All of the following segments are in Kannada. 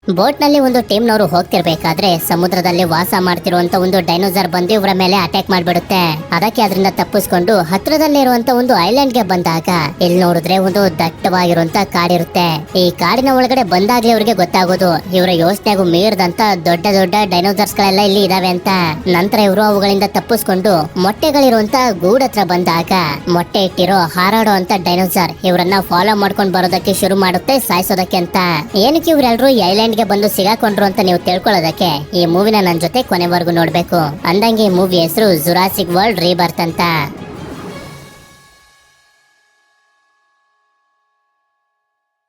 ಬೋಟ್ ನಲ್ಲಿ ಒಂದು ಟೀಮ್ ನವರು ಹೋಗ್ತಿರ್ಬೇಕಾದ್ರೆ ಸಮುದ್ರದಲ್ಲಿ ವಾಸ ಮಾಡ್ತಿರುವಂತ ಒಂದು ಡೈನೋಸರ್ ಬಂದು ಇವರ ಮೇಲೆ ಅಟ್ಯಾಕ್ ಮಾಡ್ಬಿಡುತ್ತೆ. ಅದಕ್ಕೆ ಅದರಿಂದ ತಪ್ಪಿಸ್ಕೊಂಡು ಹತ್ರದಲ್ಲಿರುವಂತ ಒಂದು ಐಲ್ಯಾಂಡ್ ಗೆ ಬಂದಾಗ ಇಲ್ಲಿ ನೋಡಿದ್ರೆ ಒಂದು ದಟ್ಟವಾಗಿರುವಂತ ಕಾಡಿರುತ್ತೆ. ಈ ಕಾಡಿನ ಒಳಗಡೆ ಬಂದಾಗ್ಲೇ ಇವರಿಗೆ ಗೊತ್ತಾಗೋದು ಇವರ ಯೋಚನೆಗೂ ಮೀರಿದಂತ ದೊಡ್ಡ ದೊಡ್ಡ ಡೈನೋಸರ್ಸ್ ಗಳೆಲ್ಲ ಇಲ್ಲಿ ಇದಾವೆ ಅಂತ. ನಂತರ ಇವರು ಅವುಗಳಿಂದ ತಪ್ಪಿಸ್ಕೊಂಡು ಮೊಟ್ಟೆಗಳಿರುವಂತ ಗೂಡ್ ಹತ್ರ ಬಂದಾಗ ಮೊಟ್ಟೆ ಇಟ್ಟಿರೋ ಹಾರಾಡೋ ಅಂತ ಡೈನೋಸರ್ ಇವರನ್ನ ಫಾಲೋ ಮಾಡ್ಕೊಂಡು ಬರೋದಕ್ಕೆ ಶುರು ಮಾಡುತ್ತೆ ಸಾಯಿಸೋದಕ್ಕೆ ಅಂತ. ಏನಕ್ಕೆ ಇವರೆಲ್ಲರೂ ಐಲ್ಯಾಂಡ್ ಗೆ ಬಂದು ಸಿಗಾಕೊಂಡ್ರು ಅಂತ ನೀವು ತಿಳ್ಕೊಳ್ಳೋದಕ್ಕೆ ಈ ಮೂವಿನ ನನ್ನ ಜೊತೆ ಕೊನೆವರೆಗೂ ನೋಡ್ಬೇಕು. ಅಂದಂಗೆ ಈ ಮೂವಿ ಹೆಸರು ಜುರಾಸಿಕ್ ವರ್ಲ್ಡ್ ರೀಬರ್ತ್ ಅಂತ.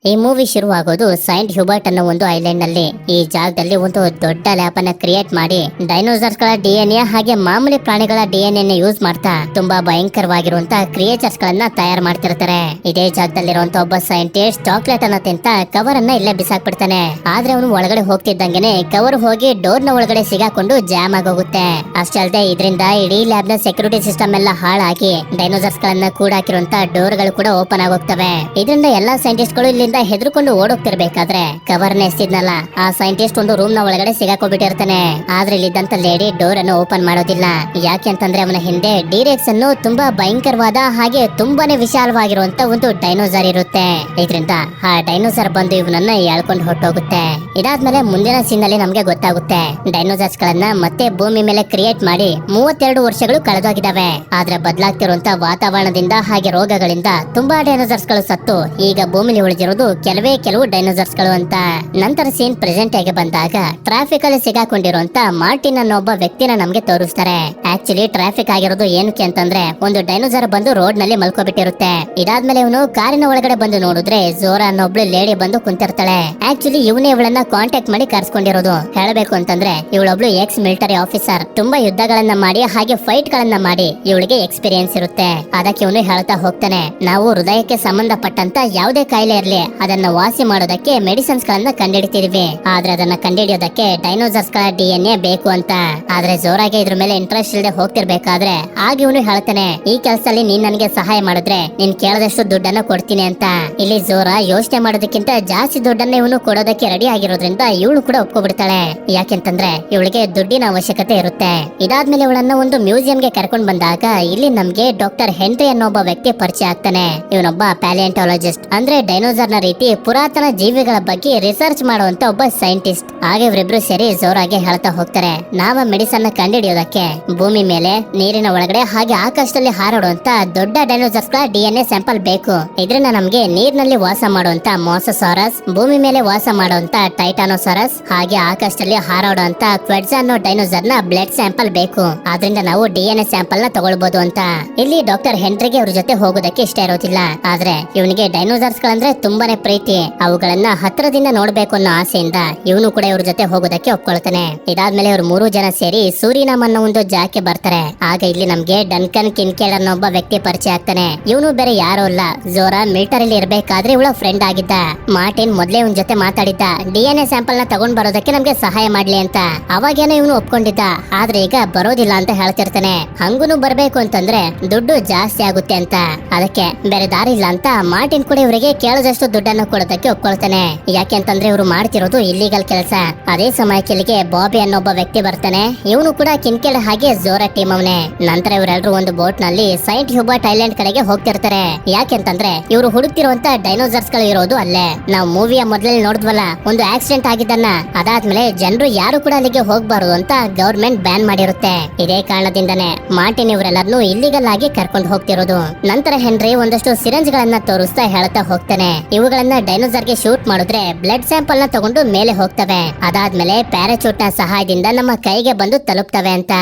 ಈ ಮೂವಿ ಶುರುವಾಗೋದು ಸೈಂಟ್ ಹ್ಯೂಬರ್ಟ್ ಅನ್ನೋ ಒಂದು ಐಲ್ಯಾಂಡ್ ನಲ್ಲಿ. ಈ ಜಾಗದಲ್ಲಿ ಒಂದು ದೊಡ್ಡ ಲ್ಯಾಬ್ ಅನ್ನ ಕ್ರಿಯೇಟ್ ಮಾಡಿ ಡೈನೋಸರ್ಸ್ ಗಳ DNA ಹಾಗೆ ಮಾಮೂಲಿ ಪ್ರಾಣಿಗಳ DNA ಯೂಸ್ ಮಾಡ್ತಾ ತುಂಬಾ ಭಯಂಕರವಾಗಿರುವಂತ ಕ್ರಿಯೇಚರ್ಸ್ ಗಳನ್ನ ತಯಾರು ಮಾಡ್ತಿರ್ತಾರೆ. ಇದೇ ಜಾಗದಲ್ಲಿರುವಂತ ಒಬ್ಬ ಸೈಂಟಿಸ್ಟ್ ಚಾಕ್ಲೇಟ್ ಅನ್ನ ತಿಂತ ಕವರ್ ಅನ್ನ ಇಲ್ಲೇ ಬಿಸಾಕ್ಬಿಡ್ತಾನೆ. ಆದ್ರೆ ಅವನು ಒಳಗಡೆ ಹೋಗ್ತಿದ್ದಂಗೆನೆ ಕವರ್ ಹೋಗಿ ಡೋರ್ ನ ಒಳಗಡೆ ಸಿಗಾಕೊಂಡು ಜಾಮ್ ಆಗೋಗುತ್ತೆ. ಅಷ್ಟೇ ಅಲ್ಲದೆ ಇದರಿಂದ ಇಡೀ ಲ್ಯಾಬ್ ನ ಸೆಕ್ಯೂರಿಟಿ ಸಿಸ್ಟಮ್ ಎಲ್ಲ ಹಾಳಾಗಿ ಡೈನೋಸರ್ಸ್ ಗಳನ್ನ ಕೂಡಾಕಿರುವಂತ ಡೋರ್ ಗಳು ಕೂಡ ಓಪನ್ ಆಗೋಗ್ತವೆ. ಇದರಿಂದ ಎಲ್ಲಾ ಸೈಂಟಿಸ್ಟ್ ಗಳು ಇಲ್ಲಿಂದ ಹೆದರ್ಕೊಂಡು ಓಡೋಗ್ತಿರ್ಬೇಕಾದ್ರೆ ಕವರ್ ಎಸ್ತಿದ್ನಲ್ಲ ಆ ಸೈಂಟಿಸ್ಟ್ ಒಂದು ರೂಮ್ ನ ಒಳಗಡೆ ಸಿಗಾಕೋಬಿಟ್ಟಿರ್ತಾನೆ. ಆದ್ರೆ ಇಲ್ಲಿದ್ದಂತ ಲೇಡಿ ಡೋರ್ ಅನ್ನು ಓಪನ್ ಮಾಡೋದಿಲ್ಲ. ಯಾಕೆ ಅಂತಂದ್ರೆ ಅವನ ಹಿಂದೆ ಡಿರೆಕ್ಸ್ ಅನ್ನು ತುಂಬಾ ಭಯಂಕರವಾದ ಹಾಗೆ ತುಂಬಾನೇ ವಿಶಾಲವಾಗಿರುವಂತ ಒಂದು ಡೈನೋಸರ್ ಇರುತ್ತೆ. ಇದರಿಂದ ಆ ಡೈನೋಸರ್ ಬಂದು ಇವನನ್ನ ಎಳ್ಕೊಂಡು ಹೊಟ್ಟೋಗುತ್ತೆ. ಇದಾದ್ಮೇಲೆ ಮುಂದಿನ ಸೀನ್ ನಲ್ಲಿ ನಮ್ಗೆ ಗೊತ್ತಾಗುತ್ತೆ ಡೈನೋಸರ್ಸ್ ಗಳನ್ನ ಮತ್ತೆ ಭೂಮಿ ಮೇಲೆ ಕ್ರಿಯೇಟ್ ಮಾಡಿ 32 ವರ್ಷಗಳು ಕಳೆದೋಗಿದಾವೆ. ಆದ್ರೆ ಬದಲಾಗ್ತಿರುವಂತ ವಾತಾವರಣದಿಂದ ಹಾಗೆ ರೋಗಗಳಿಂದ ತುಂಬಾ ಡೈನೋಸರ್ಸ್ ಗಳು ಸತ್ತು ಈಗ ಭೂಮಿಲಿ ಉಳಿದಿರೋದು ಕೆಲವು ಡೈನೋಸರ್ಸ್ ಗಳು ಅಂತ. ನಂತರ ಸೀನ್ ಪ್ರೆಸೆಂಟ್ ಆಗಿ ಬಂದಾಗ ಟ್ರಾಫಿಕ್ ಅಲ್ಲಿ ಸಿಗಾಕೊಂಡಿರುವಂತ ಮಾರ್ಟಿನ್ ಅನ್ನೋ ಒಬ್ಬ ವ್ಯಕ್ತಿನ ನಮ್ಗೆ ತೋರಿಸ್ತಾರೆ. ಆಕ್ಚುಲಿ ಟ್ರಾಫಿಕ್ ಆಗಿರೋದು ಏನಕ್ಕೆ ಅಂತಂದ್ರೆ ಒಂದು ಡೈನೋಸರ್ ಬಂದು ರೋಡ್ ನಲ್ಲಿ ಮಲ್ಕೋಬಿಟ್ಟಿರುತ್ತೆ. ಇದಾದ್ಮೇಲೆ ಇವನು ಕಾರಿನ ಒಳಗಡೆ ಬಂದು ನೋಡಿದ್ರೆ ಜೋರಾ ಅನ್ನೋ ಒಬ್ಳು ಲೇಡಿ ಬಂದು ಕುಂತಿರ್ತಾಳೆ. ಆಕ್ಚುಲಿ ಇವನೇ ಇವಳನ್ನ ಕಾಂಟ್ಯಾಕ್ಟ್ ಮಾಡಿ ಕರ್ಸ್ಕೊಂಡಿರೋದು. ಹೇಳಬೇಕು ಅಂತಂದ್ರೆ ಇವಳೊಬ್ಳು ಎಕ್ಸ್ ಮಿಲಿಟರಿ ಆಫೀಸರ್. ತುಂಬಾ ಯುದ್ಧಗಳನ್ನ ಮಾಡಿ ಹಾಗೆ ಫೈಟ್ ಗಳನ್ನ ಮಾಡಿ ಇವಳಿಗೆ ಎಕ್ಸ್ಪೀರಿಯನ್ಸ್ ಇರುತ್ತೆ. ಅದಕ್ಕೆ ಇವನು ಹೇಳ್ತಾ ಹೋಗ್ತಾನೆ, ನಾವು ಹೃದಯಕ್ಕೆ ಸಂಬಂಧಪಟ್ಟಂತ ಯಾವುದೇ ಕಾಯಿಲೆ ಇರ್ಲಿ ಅದನ್ನ ವಾಸಿ ಮಾಡೋದಕ್ಕೆ ಮೆಡಿಸಿನ್ಸ್ ಗಳನ್ನ ಕಂಡುಹಿಡಿತಿದೀವಿ. ಆದ್ರೆ ಅದನ್ನ ಕಂಡುಹಿಡಿಯೋದಕ್ಕೆ ಡೈನೋಸರ್ಸ್ ಗಳ DNA ಬೇಕು ಅಂತ. ಆದ್ರೆ ಜೋರಾಗೆ ಇದ್ರ ಮೇಲೆ ಇಂಟ್ರೆಸ್ಟ್ ಇಲ್ಲದೆ ಹೋಗ್ತಿರ್ಬೇಕಾದ್ರೆ ಆಗ ಇವನು ಹೇಳ್ತಾನೆ, ಈ ಕೆಲಸದಲ್ಲಿ ನೀನ್ ನನಗೆ ಸಹಾಯ ಮಾಡಿದ್ರೆ ನೀನ್ ಕೇಳದಷ್ಟು ದುಡ್ಡನ್ನ ಕೊಡ್ತೀನಿ ಅಂತ. ಇಲ್ಲಿ ಜೋರ ಯೋಚನೆ ಮಾಡೋದಕ್ಕಿಂತ ಜಾಸ್ತಿ ದುಡ್ಡನ್ನ ಇವನು ಕೊಡೋದಕ್ಕೆ ರೆಡಿ ಆಗಿರೋದ್ರಿಂದ ಇವಳು ಕೂಡ ಒಪ್ಕೊಬಿಡ್ತಾಳೆ. ಯಾಕೆಂತಂದ್ರೆ ಇವಳಿಗೆ ದುಡ್ಡಿನ ಅವಶ್ಯಕತೆ ಇರುತ್ತೆ. ಇದಾದ್ಮೇಲೆ ಇವಳನ್ನ ಒಂದು ಮ್ಯೂಸಿಯಂಗೆ ಕರ್ಕೊಂಡ್ ಬಂದಾಗ ಇಲ್ಲಿ ನಮ್ಗೆ ಡಾಕ್ಟರ್ ಹೆನ್ರಿ ಅನ್ನೋ ಒಬ್ಬ ವ್ಯಕ್ತಿ ಪರಿಚಯ ಆಗ್ತಾನೆ. ಇವನೊಬ್ಬ ಪ್ಯಾಲಿಯಂಟಾಲಜಿಸ್ಟ್ ಅಂದ್ರೆ ಡೈನೋಸರ್ ನ ರೀತಿ ಪುರಾತನ ಜೀವಿಗಳ ಬಗ್ಗೆ ರಿಸರ್ಚ್ ಮಾಡುವಂತ ಒಬ್ಬ ಸೈಂಟಿಸ್ಟ್. ಹಾಗೆ ಇವರಿಬ್ರು ಸೇರಿ ಜೋರಾಗಿ ಹೇಳ್ತಾ ಹೋಗ್ತಾರೆ, ನಾವ ಮೆಡಿಸನ್ ನ ಕಂಡುಹಿಡಿಯೋದಕ್ಕೆ ಭೂಮಿ ಮೇಲೆ ನೀರಿನ ಒಳಗಡೆ ಹಾಗೆ ಆಕಾಶದಲ್ಲಿ ಹಾರಾಡುವಂತ ದೊಡ್ಡ ಡೈನೋಸರ್ಸ್ ಗಳ DNA ಸ್ಯಾಂಪಲ್ ಬೇಕು. ಇದರಿಂದ ನಮ್ಗೆ ನೀರಿನಲ್ಲಿ ವಾಸ ಮಾಡುವಂತ ಮೋಸಸಾರಸ್, ಭೂಮಿ ಮೇಲೆ ವಾಸ ಮಾಡುವಂತ ಟೈಟಾನೋಸಾರಸ್ ಹಾಗೆ ಆಕಾಶದಲ್ಲಿ ಹಾರಾಡುವಂತ ಕ್ವೆಡ್ಜಾ ಅನ್ನೋ ಡೈನೋಸರ್ ನ ಬ್ಲಡ್ ಸ್ಯಾಂಪಲ್ ಬೇಕು. ಆದ್ರಿಂದ ನಾವು DNA ಸ್ಯಾಂಪಲ್ ನ ತಗೊಳ್ಬಹುದು ಅಂತ. ಇಲ್ಲಿ ಡಾಕ್ಟರ್ ಹೆನ್ರಿಗೆ ಅವ್ರ ಜೊತೆ ಹೋಗೋದಕ್ಕೆ ಇಷ್ಟ ಇರೋದಿಲ್ಲ. ಆದ್ರೆ ಇವನಿಗೆ ಡೈನೋಸರ್ಸ್ ಗಳಂದ್ರೆ ತುಂಬಾನೇ ಪ್ರೀತಿ. ಅವುಗಳನ್ನ ಹತ್ರದಿಂದ ನೋಡ್ಬೇಕು ಅನ್ನೋ ಆಸೆಯಿಂದ ಇವನು ಕೂಡ ಇವ್ರ ಜೊತೆ ಹೋಗೋದಕ್ಕೆ ಒಪ್ಕೊಳ್ತಾನೆ. ಇದಾದ್ಮೇಲೆ ಇವ್ರು 3 ಜನ ಸೇರಿ ಸೂರಿನಾಮ್ ಅನ್ನೋ ಒಂದು ಜಾಗಕ್ಕೆ ಬರ್ತಾರೆ. ಆಗ ಇಲ್ಲಿ ನಮ್ಗೆ ಡನ್ಕನ್ ಕಿನ್ಕೇಡ್ ಅನ್ನೋ ಒಬ್ಬ ವ್ಯಕ್ತಿ ಪರಿಚಯ ಆಗ್ತಾನೆ. ಇವನು ಬೇರೆ ಯಾರು ಅಲ್ಲ, ಜೋರಾ ಮಿಲಿಟರಿಲಿ ಇರ್ಬೇಕಾದ್ರೆ ಇವಳ ಫ್ರೆಂಡ್ ಆಗಿದ್ದ. ಮಾರ್ಟಿನ್ ಮೊದ್ಲೇ ಇವನ್ ಜೊತೆ ಮಾತಾಡಿದ್ದ DNA ಸ್ಯಾಂಪಲ್ ನ ತಗೊಂಡ್ ಬರೋದಕ್ಕೆ ನಮ್ಗೆ ಸಹಾಯ ಮಾಡ್ಲಿ ಅಂತ. ಅವಾಗೇನೋ ಇವನು ಒಪ್ಕೊಂಡಿದ್ದ. ಆದ್ರೆ ಈಗ ಬರೋದಿಲ್ಲ ಅಂತ ಹೇಳ್ತಿರ್ತಾನೆ. ಹಂಗೂನು ಬರ್ಬೇಕು ಅಂತಂದ್ರೆ ದುಡ್ಡು ಜಾಸ್ತಿ ಆಗುತ್ತೆ ಅಂತ. ಅದಕ್ಕೆ ಬೇರೆ ದಾರಿ ಇಲ್ಲ ಅಂತ ಮಾರ್ಟಿನ್ ಕೂಡ ಇವರಿಗೆ ಕೇಳದಷ್ಟು ದುಡ್ಡನ್ನು ಕೊಡೋದಕ್ಕೆ ಒಪ್ಕೊಳ್ತಾನೆ. ಯಾಕೆಂತಂದ್ರೆ ಇವರು ಮಾಡ್ತಿರೋದು ಇಲ್ಲಿಗಲ್ ಕೆಲಸ. ಅದೇ ಸಮಯಕ್ಕೆ ಇಲ್ಲಿಗೆ ಬಾಬಿ ಅನ್ನೊಬ್ಬ ವ್ಯಕ್ತಿ ಬರ್ತಾನೆ. ಇವನು ಕೂಡ ಕಿನ್ಕೇಡ್ ಹಾಗೆ ಜೋರಾ ಟೀಮ್ ಅವನೇ. ನಂತರ ಇವರೆಲ್ಲರೂ ಒಂದು ಬೋಟ್ ನಲ್ಲಿ ಸೈಂಟ್ ಹ್ಯೂಬರ್ಟ್ ಐಲ್ಯಾಂಡ್ ಕಡೆಗೆ ಹೋಗ್ತಿರ್ತಾರೆ. ಯಾಕೆಂತಂದ್ರೆ ಇವರು ಹುಡುಕ್ತಿರುವಂತ ಡೈನೋಸರ್ಸ್ ಗಳು ಇರೋದು ಅಲ್ಲೇ. ನಾವು ಮೂವಿಯ ಮೊದಲಲ್ಲಿ ನೋಡಿದ್ವಲ್ಲ ಒಂದು ಆಕ್ಸಿಡೆಂಟ್ ಆಗಿದ್ದನ್ನ, ಅದಾದ್ಮೇಲೆ ಜನರು ಯಾರು ಕೂಡ ಅಲ್ಲಿಗೆ ಹೋಗ್ಬಾರದು ಅಂತ ಗವರ್ಮೆಂಟ್ ಬ್ಯಾನ್ ಮಾಡಿರುತ್ತೆ. ಇದೇ ಕಾರಣದಿಂದನೇ ಮಾರ್ಟಿನ್ ಇವರೆಲ್ಲರನ್ನು ಇಲ್ಲಿಗಲ್ ಆಗಿ ಕರ್ಕೊಂಡು ಹೋಗ್ತಿರೋದು. ನಂತರ ಹೆನ್ರಿ ಒಂದಷ್ಟು ಸಿರಂಜ್ ಗಳನ್ನ ತೋರಿಸ್ತಾ ಹೇಳ್ತಾ ಹೋಗ್ತಾನೆ, ಇವುಗಳನ್ನ ಡೈನೋಸರ್ ಗೆ ಶೂಟ್ ಮಾಡಿದ್ರೆ ಬ್ಲಡ್ ಸ್ಯಾಂಪಲ್ ನ ತಗೊಂಡು ಮೇಲೆ ಹೋಗ್ತವೆ. ಅದಾದ್ಮೇಲೆ ಪ್ಯಾರಾಚೂಟ್ ನ ಸಹಾಯದಿಂದ ನಮ್ಮ ಕೈಗೆ ಬಂದು ತಲುಪ್ತವೆ ಅಂತ.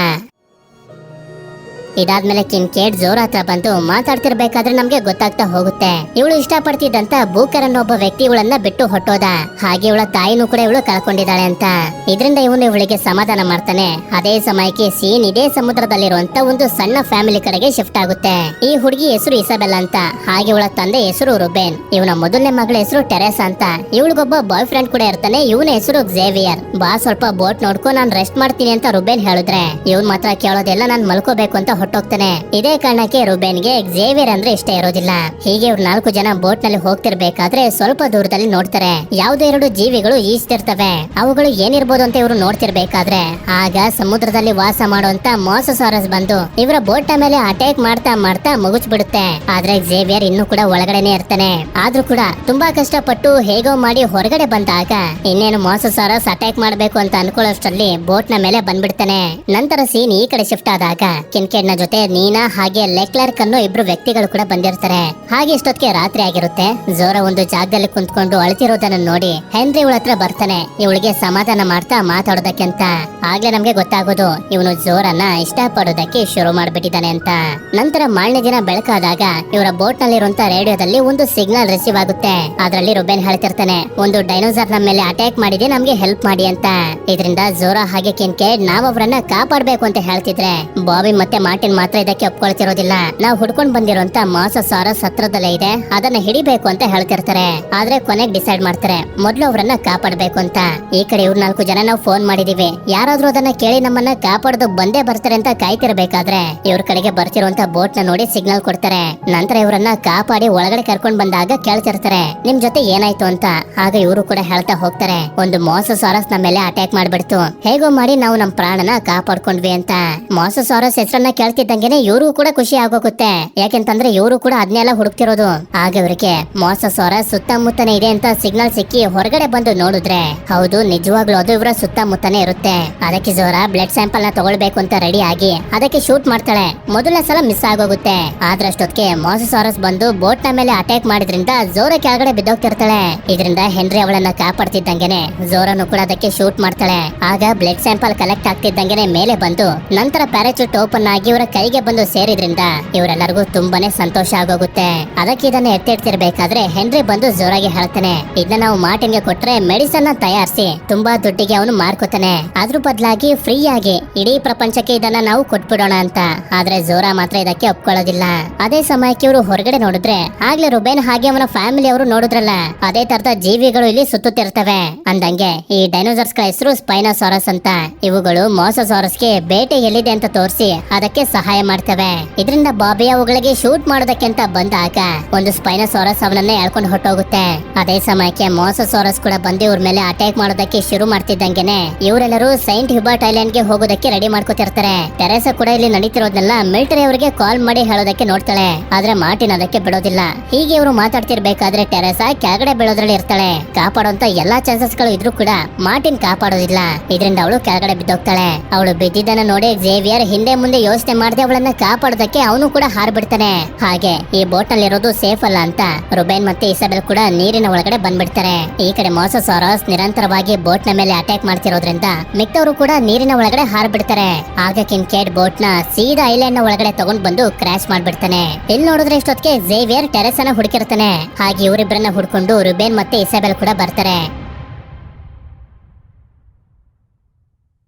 ಇದಾದ್ಮೇಲೆ ಕಿನ್ಕೇಡ್ ಜೋರ ಹತ್ರ ಬಂದು ಮಾತಾಡ್ತಿರ್ಬೇಕಾದ್ರೆ ನಮ್ಗೆ ಗೊತ್ತಾಗ್ತಾ ಹೋಗುತ್ತೆ ಇವಳು ಇಷ್ಟಪಡ್ತಿದ್ದಂತ ಬೂಕರ್ ಅನ್ನೋ ಒಬ್ಬ ವ್ಯಕ್ತಿ ಇವಳನ್ನ ಬಿಟ್ಟು ಹೊಟ್ಟೋದ. ಹಾಗೆ ಇವಳ ತಾಯಿನೂ ಕೂಡ ಇವಳು ಕಳ್ಕೊಂಡಿದ್ದಾಳೆ ಅಂತ. ಇದರಿಂದ ಇವನು ಇವಳಿಗೆ ಸಮಾಧಾನ ಮಾಡ್ತಾನೆ. ಅದೇ ಸಮಯಕ್ಕೆ ಸೀನ್ ಇದೇ ಸಮುದ್ರದಲ್ಲಿರುವಂತ ಒಂದು ಸಣ್ಣ ಫ್ಯಾಮಿಲಿ ಕಡೆಗೆ ಶಿಫ್ಟ್ ಆಗುತ್ತೆ. ಈ ಹುಡುಗಿ ಹೆಸರು ಇಸಬೆಲ್ ಅಂತ. ಹಾಗೆ ಇವಳ ತಂದೆ ಹೆಸರು ರುಬೇನ್. ಇವನ ಮೊದಲನೇ ಮಗಳ ಹೆಸರು ಟೆರೆಸಾ ಅಂತ. ಇವಳಿಗೊಬ್ಬ ಬಾಯ್ ಫ್ರೆಂಡ್ ಕೂಡ ಇರ್ತಾನೆ. ಇವನ ಹೆಸರು ಝೇವಿಯರ್. ಬಾ ಸ್ವಲ್ಪ ಬೋಟ್ ನೋಡ್ಕೊ, ನಾನ್ ರೆಸ್ಟ್ ಮಾಡ್ತೀನಿ ಅಂತ ರುಬೇನ್ ಹೇಳಿದ್ರೆ ಇವನ್ ಮಾತ್ರ ಕೇಳೋದೆಲ್ಲ ನಾನ್ ಮಲ್ಕೋಬೇಕು ಅಂತ ಹೊಟ್ಟೋಗ್ತಾನೆ. ಇದೇ ಕಾರಣಕ್ಕೆ ರುಬೇನ್ಗೆ ಝೇವಿಯರ್ ಅಂದ್ರೆ ಇಷ್ಟ ಇರೋದಿಲ್ಲ. ಹೀಗೆ ಇವ್ರು 4 ಜನ ಬೋಟ್ ನಲ್ಲಿ ಹೋಗ್ತಿರ್ಬೇಕಾದ್ರೆ ಸ್ವಲ್ಪ ದೂರದಲ್ಲಿ ನೋಡ್ತಾರೆ ಯಾವುದೋ 2 ಜೀವಿಗಳು ಈಜ್ತಿರ್ತವೆ. ಅವುಗಳು ಏನಿರ್ಬೋದು ಅಂತ ಇವರು ನೋಡ್ತಿರ್ಬೇಕಾದ್ರೆ ಆಗ ಸಮುದ್ರದಲ್ಲಿ ವಾಸ ಮಾಡುವಂತ ಮೋಸಸಾರಸ್ ಬಂದು ಇವರ ಬೋಟ್ ಮೇಲೆ ಅಟ್ಯಾಕ್ ಮಾಡ್ತಾ ಮಾಡ್ತಾ ಮುಗಿಸ್ಬಿಡುತ್ತೆ. ಆದ್ರೆ ಝೇವಿಯರ್ ಇನ್ನೂ ಕೂಡ ಒಳಗಡೆನೆ ಇರ್ತಾನೆ. ಆದ್ರೂ ಕೂಡ ತುಂಬಾ ಕಷ್ಟಪಟ್ಟು ಹೇಗೋ ಮಾಡಿ ಹೊರಗಡೆ ಬಂದಾಗ ಇನ್ನೇನು ಮೋಸಸಾರಸ್ ಅಟ್ಯಾಕ್ ಮಾಡ್ಬೇಕು ಅಂತ ಅನ್ಕೊಳ್ಳೋಷ್ಟರಲ್ಲಿ ಬೋಟ್ ನ ಮೇಲೆ ಬಂದ್ಬಿಡ್ತಾನೆ. ನಂತರ ಸೀನ್ ಈ ಕಡೆ ಶಿಫ್ಟ್ ಆದಾಗ ಕಿನ್ಕೆಡ್ ನ ಜೊತೆ ನೀನಾ ಹಾಗೆ ಲೆಕ್ಲರ್ಕ್ ಅನ್ನೋ ಇಬ್ರು ವ್ಯಕ್ತಿಗಳು ಕೂಡ ಬಂದಿರ್ತಾರೆ. ಹಾಗೆ ಇಷ್ಟೊತ್ತಿಗೆ ರಾತ್ರಿ ಆಗಿರುತ್ತೆ. ಝೋರಾ ಒಂದು ಜಾಗದಲ್ಲಿ ಕುಂತ್ಕೊಂಡು ಅಳ್ತಿರೋದನ್ನ ನೋಡಿ ಹೆನ್ರಿ ಇವಳ ಹತ್ರ ಬರ್ತಾನೆ, ಇವಳಿಗೆ ಸಮಾಧಾನ ಮಾಡ್ತಾ ಮಾತಾಡೋದಕ್ಕೆ ಅಂತ. ಆಗ್ಲೇ ನಮ್ಗೆ ಗೊತ್ತಾಗೋದು ಇವನು ಝೋರನ್ನ ಇಷ್ಟ ಪಡೋದಕ್ಕೆ ಶುರು ಮಾಡ್ಬಿಟ್ಟಿದ್ದಾನೆ ಅಂತ. ನಂತರ ಮಾರನೇ ದಿನ ಬೆಳಕಾದಾಗ ಇವರ ಬೋಟ್ ನಲ್ಲಿರುವಂತ ರೇಡಿಯೋದಲ್ಲಿ ಒಂದು ಸಿಗ್ನಲ್ ರಿಸೀವ್ ಆಗುತ್ತೆ. ಅದರಲ್ಲಿ ರುಬೇನ್ ಹೇಳ್ತಿರ್ತಾನೆ, ಒಂದು ಡೈನೋಸಾರ್ ನಮ್ಮ ಮೇಲೆ ಅಟ್ಯಾಕ್ ಮಾಡಿದೆ, ನಮ್ಗೆ ಹೆಲ್ಪ್ ಮಾಡಿ ಅಂತ. ಇದರಿಂದ ಝೋರಾ ಹಾಗೆ ಕಿನ್ಕೆಡ್ ನಾವ್ ಅವರನ್ನ ಕಾಪಾಡ್ಬೇಕು ಅಂತ ಹೇಳ್ತಿದ್ರೆ ಬಾಬಿ ಮತ್ತೆ ಮಾರ್ಟಿನ್ ಮಾತ್ರ ಇದಕ್ಕೆ ಒಪ್ಕೊಳ್ತಿರೋದಿಲ್ಲ. ನಾವು ಹುಡ್ಕೊಂಡ್ ಬಂದಿರುವಂತ ಮೋಸಸಾರಸ್ ಹತ್ರದಲ್ಲೇ ಇದೆ, ಅದನ್ನ ಹಿಡಿಬೇಕು ಅಂತ ಹೇಳ್ತಿರ್ತಾರೆ. ಆದ್ರೆ ಕೊನೆಗೆ ಡಿಸೈಡ್ ಮಾಡ್ತಾರೆ ಮೊದ್ಲು ಅವರನ್ನ ಕಾಪಾಡ್ಬೇಕು ಅಂತ. ಈ ಕಡೆ ಇವ್ರು 4 ಜನ ನಾವು ಫೋನ್ ಮಾಡಿದೀವಿ, ಯಾರಾದ್ರೂ ಅದನ್ನ ಕೇಳಿ ನಮ್ಮನ್ನ ಕಾಪಾಡೋದು ಬಂದೇ ಬರ್ತಾರೆ ಅಂತ ಕಾಯ್ತಿರ್ಬೇಕಾದ್ರೆ ಇವ್ರ ಕಡೆಗೆ ಬರ್ತಿರುವಂತ ಬೋಟ್ ನ ನೋಡಿ ಸಿಗ್ನಲ್ ಕೊಡ್ತಾರೆ. ನಂತರ ಇವರನ್ನ ಕಾಪಾಡಿ ಒಳಗಡೆ ಕರ್ಕೊಂಡ್ ಬಂದಾಗ ಕೇಳ್ತಿರ್ತಾರೆ ನಿಮ್ ಜೊತೆ ಏನಾಯ್ತು ಅಂತ. ಆಗ ಇವರು ಕೂಡ ಹೇಳ್ತಾ ಹೋಗ್ತಾರೆ, ಒಂದು ಮೋಸಸಾರಸ್ ನಮ್ಮ ಮೇಲೆ ಅಟ್ಯಾಕ್ ಮಾಡ್ಬಿಡ್ತು, ಹೇಗೋ ಮಾಡಿ ನಾವು ನಮ್ ಪ್ರಾಣನ ಕಾಪಾಡ್ಕೊಂಡ್ವಿ ಅಂತ. ಮೋಸಸಾರಸ್ ಹೆಸರನ್ನ ಕೇಳ್ತಿದ್ದಂಗೆನೆ ಇವರು ಕೂಡ ಖುಷಿ ಆಗೋಗುತ್ತೆ. ಯಾಕೆಂತಂದ್ರೆ ಇವರು ಕೂಡ ಅದನ್ನೆಲ್ಲ ಹುಡುಕ್ತಿರೋದು. ಆಗ ಇವರಿಗೆ ಮೋಸಸಾರಸ್ ಸುತ್ತಮುತ್ತನೇ ಇದೆ ಅಂತ ಸಿಗ್ನಲ್ ಸಿಕ್ಕಿ ಹೊರಗಡೆ ಬಂದು ನೋಡಿದ್ರೆ ಹೌದು ನಿಜವಾಗ್ಲೂ ಅದು ಇವರ ಸುತ್ತಮುತ್ತನೇ ಇರುತ್ತೆ. ಅದಕ್ಕೆ ಝೋರಾ ಬ್ಲಡ್ ಸ್ಯಾಂಪಲ್ ನ ತಗೊಳ್ಬೇಕು ಅಂತ ರೆಡಿ ಆಗಿ ಅದಕ್ಕೆ ಶೂಟ್ ಮಾಡ್ತಾಳೆ. ಮೊದಲ ಸಲ ಮಿಸ್ ಆಗೋಗುತ್ತೆ. ಆದ್ರೆ ಅಷ್ಟೊತ್ತಿಗೆ ಮೋಸಸಾರಸ್ ಬಂದು ಬೋಟ್ ನ ಮೇಲೆ ಅಟ್ಯಾಕ್ ಮಾಡಿದ್ರಿಂದ ಝೋರಾ ಕೆಳಗಡೆ ಬಿದ್ದೋಗ್ತಿರ್ತಾಳೆ. ಇದರಿಂದ ಹೆನ್ರಿ ಅವಳನ್ನ ಕಾಪಾಡ್ತಿದ್ದಂಗೆನೆ ಝೋರಾನು ಕೂಡ ಅದಕ್ಕೆ ಶೂಟ್ ಮಾಡ್ತಾಳೆ. ಆಗ ಬ್ಲಡ್ ಸ್ಯಾಂಪಲ್ ಕಲೆಕ್ಟ್ ಆಗ್ತಿದ್ದಂಗೆನೆ ಮೇಲೆ ಬಂದು ನಂತರ ಪ್ಯಾರಾಚೂಟ್ ಓಪನ್ ಆಗಿ ಇವರ ಕೈಗೆ ಬಂದು ಸೇರಿದ್ರಿಂದ ಇವರೆಲ್ಲರಿಗೂ ತುಂಬಾನೇ ಸಂತೋಷ ಆಗೋಗುತ್ತೆ. ಅದಕ್ಕೆ ಇದನ್ನ ಎತ್ತಿಡ್ತಿರ್ಬೇಕಾದ್ರೆ ಹೆನ್ರಿ ಬಂದು ಝೋರಾಗೆ ಹೇಳ್ತಾನೆ, ಇದನ್ನ ನಾವು ಮಾರ್ಟಿನ್ಗೆ ಕೊಟ್ರೆ ಮೆಡಿಸನ್ ನ ತಯಾರಿಸಿ ತುಂಬಾ ದುಡ್ಡಿಗೆ ಅವನು ಮಾರ್ಕೋತಾನೆ, ಅದ್ರ ಬದಲಾಗಿ ಫ್ರೀ ಆಗಿ ಇಡೀ ಪ್ರಪಂಚಕ್ಕೆ ಇದನ್ನ ನಾವು ಕೊಟ್ಬಿಡೋಣ ಅಂತ. ಆದ್ರೆ ಝೋರಾ ಮಾತ್ರ ಇದಕ್ಕೆ ಒಪ್ಕೊಳ್ಳೋದಿಲ್ಲ. ಅದೇ ಸಮಯಕ್ಕೆ ಇವರು ಹೊರಗಡೆ ನೋಡಿದ್ರೆ ಆಗ್ಲೇ ರುಬೇನ್ ಹಾಗೆ ಅವನ ಫ್ಯಾಮಿಲಿ ಅವರು ನೋಡಿದ್ರಲ್ಲ ಅದೇ ತರದ ಜೀವಿಗಳು ಇಲ್ಲಿ ಸುತ್ತುತ್ತಿರ್ತವೆ. ಅಂದಂಗೆ ಈ ಡೈನೋಸಾರ್ಸ್ ಗಳ ಹೆಸರು ಸ್ಪೈನೋಸಾರಸ್ ಅಂತ. ಇವುಗಳು ಮೋಸಸಾರಸ್ಗೆ ಬೇಟೆ ಎಲ್ಲಿದೆ ಅಂತ ತೋರಿಸಿ ಅದಕ್ಕೆ ಸಹಾಯ ಮಾಡ್ತವೆ. ಇದರಿಂದ ಬಾಬಿ ಅವುಗಳಿಗೆ ಶೂಟ್ ಮಾಡೋದಕ್ಕೆ ಅಂತ ಬಂದಾಗ ಒಂದು ಸ್ಪೈನೋಸಾರಸ್ ಅವನನ್ನ ಎಳ್ಕೊಂಡು ಹೊಟ್ಟೋಗುತ್ತೆ. ಅದೇ ಸಮಯಕ್ಕೆ ಮೋಸಸಾರಸ್ ಕೂಡ ಬಂದು ಇವ್ರ ಮೇಲೆ ಅಟ್ಯಾಕ್ ಮಾಡೋದಕ್ಕೆ ಶುರು ಮಾಡ್ತಿದ್ದಂಗೆನೆ ಇವರೆಲ್ಲರೂ ಸೈಂಟ್ ಹ್ಯೂಬರ್ಟ್ ಐಲ್ಯಾಂಡ್ ಗೆ ಹೋಗೋದಕ್ಕೆ ರೆಡಿ ಮಾಡ್ಕೋತಿರ್ತಾರೆ. ಟೆರೆಸಾ ಕೂಡ ಇಲ್ಲಿ ನಡೀತಿರೋದನ್ನೆಲ್ಲ ಮಿಲಿಟರಿ ಅವರಿಗೆ ಕಾಲ್ ಮಾಡಿ ಹೇಳೋದಕ್ಕೆ ನೋಡ್ತಾಳೆ. ಆದ್ರೆ ಮಾರ್ಟಿನ್ ಅದಕ್ಕೆ ಬಿಡೋದಿಲ್ಲ. ಹೀಗೆ ಇವರು ಮಾತಾಡ್ತಿರ್ಬೇಕಾದ್ರೆ ಟೆರೆಸಾ ಕೆಳಗಡೆ ಬೀಳೋದ್ರಲ್ಲಿ ಇರ್ತಾಳೆ. ಕಾಪಾಡುವಂತ ಎಲ್ಲಾ ಚಾನ್ಸಸ್ ಗಳು ಇದ್ರೂ ಕೂಡ ಮಾರ್ಟಿನ್ ಕಾಪಾಡೋದಿಲ್ಲ. ಇದರಿಂದ ಅವಳು ಕೆಳಗಡೆ ಬಿದ್ದೋಗ್ತಾಳೆ. ಅವಳು ಬಿದ್ದಿದ್ದನ್ನ ನೋಡಿ ಝೇವಿಯರ್ ಹಿಂದೆ ಮುಂದೆ ಯೋಚನೆ ಮಾಡದೆ ಅವಳನ್ನ ಕಾಪಾಡೋದಕ್ಕೆ ಅವನು ಕೂಡ ಹಾರ್ಬಿಡ್ತಾನೆ. ಹಾಗೆ ಈ ಬೋಟ್ ನಲ್ಲಿ ಇರೋದು ಸೇಫ್ ಅಲ್ಲ ಅಂತ ರುಬೇನ್ ಮತ್ತೆ ಇಸಾಬೆಲ್ ಕೂಡ ನೀರಿನ ಒಳಗಡೆ ಬಂದ್ಬಿಡ್ತಾರೆ. ಈ ಕಡೆ ಮೋಸಸಾರಸ್ ನಿರಂತರವಾಗಿ ಬೋಟ್ ನ ಮೇಲೆ ಅಟ್ಯಾಕ್ ಮಾಡ್ತಿರೋದ್ರಿಂದ ಮಿಕ್ಕವರು ಕೂಡ ನೀರಿನ ಒಳಗಡೆ ಹಾರ್ಬಿಡ್ತಾರೆ. ಆಗ ಕಿನ್ಕೆಡ್ ಬೋಟ್ ನ ಸೀದಾ ಐಲ್ಯಾಂಡ್ ನ ಒಳಗಡೆ ತಗೊಂಡ್ ಬಂದು ಕ್ರಾಶ್ ಮಾಡ್ಬಿಡ್ತಾನೆ. ಇಲ್ಲಿ ನೋಡಿದ್ರೆ ಇಷ್ಟೊತ್ತಿಗೆ ಝೇವಿಯರ್ ಟೆರೆಸಾನ ಹುಡುಕಿರ್ತಾನೆ. ಹಾಗೆ ಇವರಿಬ್ಬರನ್ನ ಹುಡ್ಕೊಂಡು ರುಬೇನ್ ಮತ್ತೆ ಇಸಾಬೆಲ್ ಕೂಡ ಬರ್ತಾರೆ.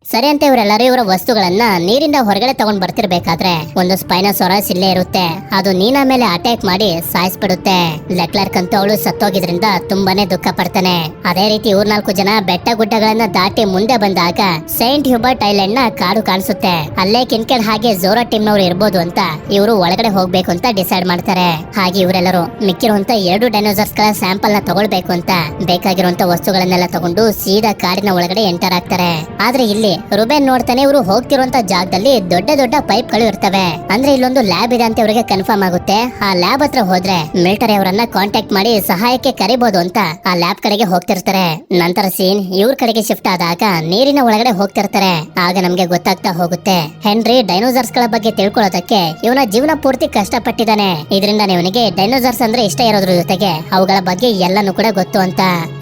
ಸರಿ ಅಂತ ಇವರೆಲ್ಲರೂ ಇವರ ವಸ್ತುಗಳನ್ನ ನೀರಿಂದ ಹೊರಗಡೆ ತಗೊಂಡ್ ಬರ್ತಿರ್ಬೇಕಾದ್ರೆ ಒಂದು ಸ್ಪೈನೋಸಾರಸ್ ಇಲ್ಲೇ ಇರುತ್ತೆ. ಅದು ನೀನಾ ಮೇಲೆ ಅಟ್ಯಾಕ್ ಮಾಡಿ ಸಾಯಿಸ್ಬಿಡುತ್ತೆ. ಲೆಕ್ಲರ್ಕ್ ಅಂತೂ ಅವಳು ಸತ್ತೋಗಿದ್ರಿಂದ ತುಂಬಾನೇ ದುಃಖ ಪಡ್ತಾನೆ. ಅದೇ ರೀತಿ ಇವ್ರ 4 ಜನ ಬೆಟ್ಟ ಗುಡ್ಡಗಳನ್ನ ದಾಟಿ ಮುಂದೆ ಬಂದಾಗ ಸೈಂಟ್ ಹ್ಯೂಬರ್ಟ್ ಐಲ್ಯಾಂಡ್ ನ ಕಾಡು ಕಾಣಿಸುತ್ತೆ. ಅಲ್ಲೇ ಕಿನ್ಕೆಡ್ ಹಾಗೆ ಝೋರಾ ಟೀಮ್ ನವರು ಇರ್ಬೋದು ಅಂತ ಇವರು ಒಳಗಡೆ ಹೋಗ್ಬೇಕು ಅಂತ ಡಿಸೈಡ್ ಮಾಡ್ತಾರೆ. ಹಾಗೆ ಇವರೆಲ್ಲರೂ ಮಿಕ್ಕಿರುವಂತ 2 ಡೈನೋಸಾರ್ಸ್ ಗಳ ಸ್ಯಾಂಪಲ್ ನ ತಗೊಳ್ಬೇಕು ಅಂತ ಬೇಕಾಗಿರುವಂತ ವಸ್ತುಗಳನ್ನೆಲ್ಲ ತಗೊಂಡು ಸೀದಾ ಕಾಡಿನ ಒಳಗಡೆ ಎಂಟರ್ ಆಗ್ತಾರೆ. ಆದ್ರೆ ಇಲ್ಲಿ ರುಬೇನ್ ನೋಡ್ತಾನೆ ಇವರು ಹೋಗ್ತಿರುವಂತ ಜಾಗದಲ್ಲಿ ದೊಡ್ಡ ದೊಡ್ಡ ಪೈಪ್ ಗಳು ಇರ್ತವೆ. ಅಂದ್ರೆ ಇಲ್ಲೊಂದು ಲ್ಯಾಬ್ ಇದೆ ಅಂತ ಇವರಿಗೆ ಕನ್ಫರ್ಮ್ ಆಗುತ್ತೆ. ಆ ಲ್ಯಾಬ್ ಹತ್ರ ಹೋದ್ರೆ ಮಿಲಿಟರಿ ಅವರನ್ನ ಕಾಂಟ್ಯಾಕ್ಟ್ ಮಾಡಿ ಸಹಾಯಕ್ಕೆ ಕರಿಬಹುದು ಅಂತ ಆ ಲ್ಯಾಬ್ ಕಡೆಗೆ ಹೋಗ್ತಿರ್ತಾರೆ. ನಂತರ ಸೀನ್ ಇವ್ರ ಕಡೆಗೆ ಶಿಫ್ಟ್ ಆದಾಗ ನೀರಿನ ಒಳಗಡೆ ಹೋಗ್ತಿರ್ತಾರೆ. ಆಗ ನಮ್ಗೆ ಗೊತ್ತಾಗ್ತಾ ಹೋಗುತ್ತೆ ಹೆನ್ರಿ ಡೈನೋಸಾರ್ಸ್ ಗಳ ಬಗ್ಗೆ ತಿಳ್ಕೊಳ್ಳೋದಕ್ಕೆ ಇವನ ಜೀವನ ಪೂರ್ತಿ ಕಷ್ಟಪಟ್ಟಿದ್ದಾನೆ. ಇದರಿಂದ ಇವನಿಗೆ ಡೈನೋಸಾರ್ಸ್ ಅಂದ್ರೆ ಇಷ್ಟ ಇರೋದ್ರ ಜೊತೆಗೆ ಅವುಗಳ ಬಗ್ಗೆ ಎಲ್ಲಾನು ಕೂಡ ಗೊತ್ತು ಅಂತ.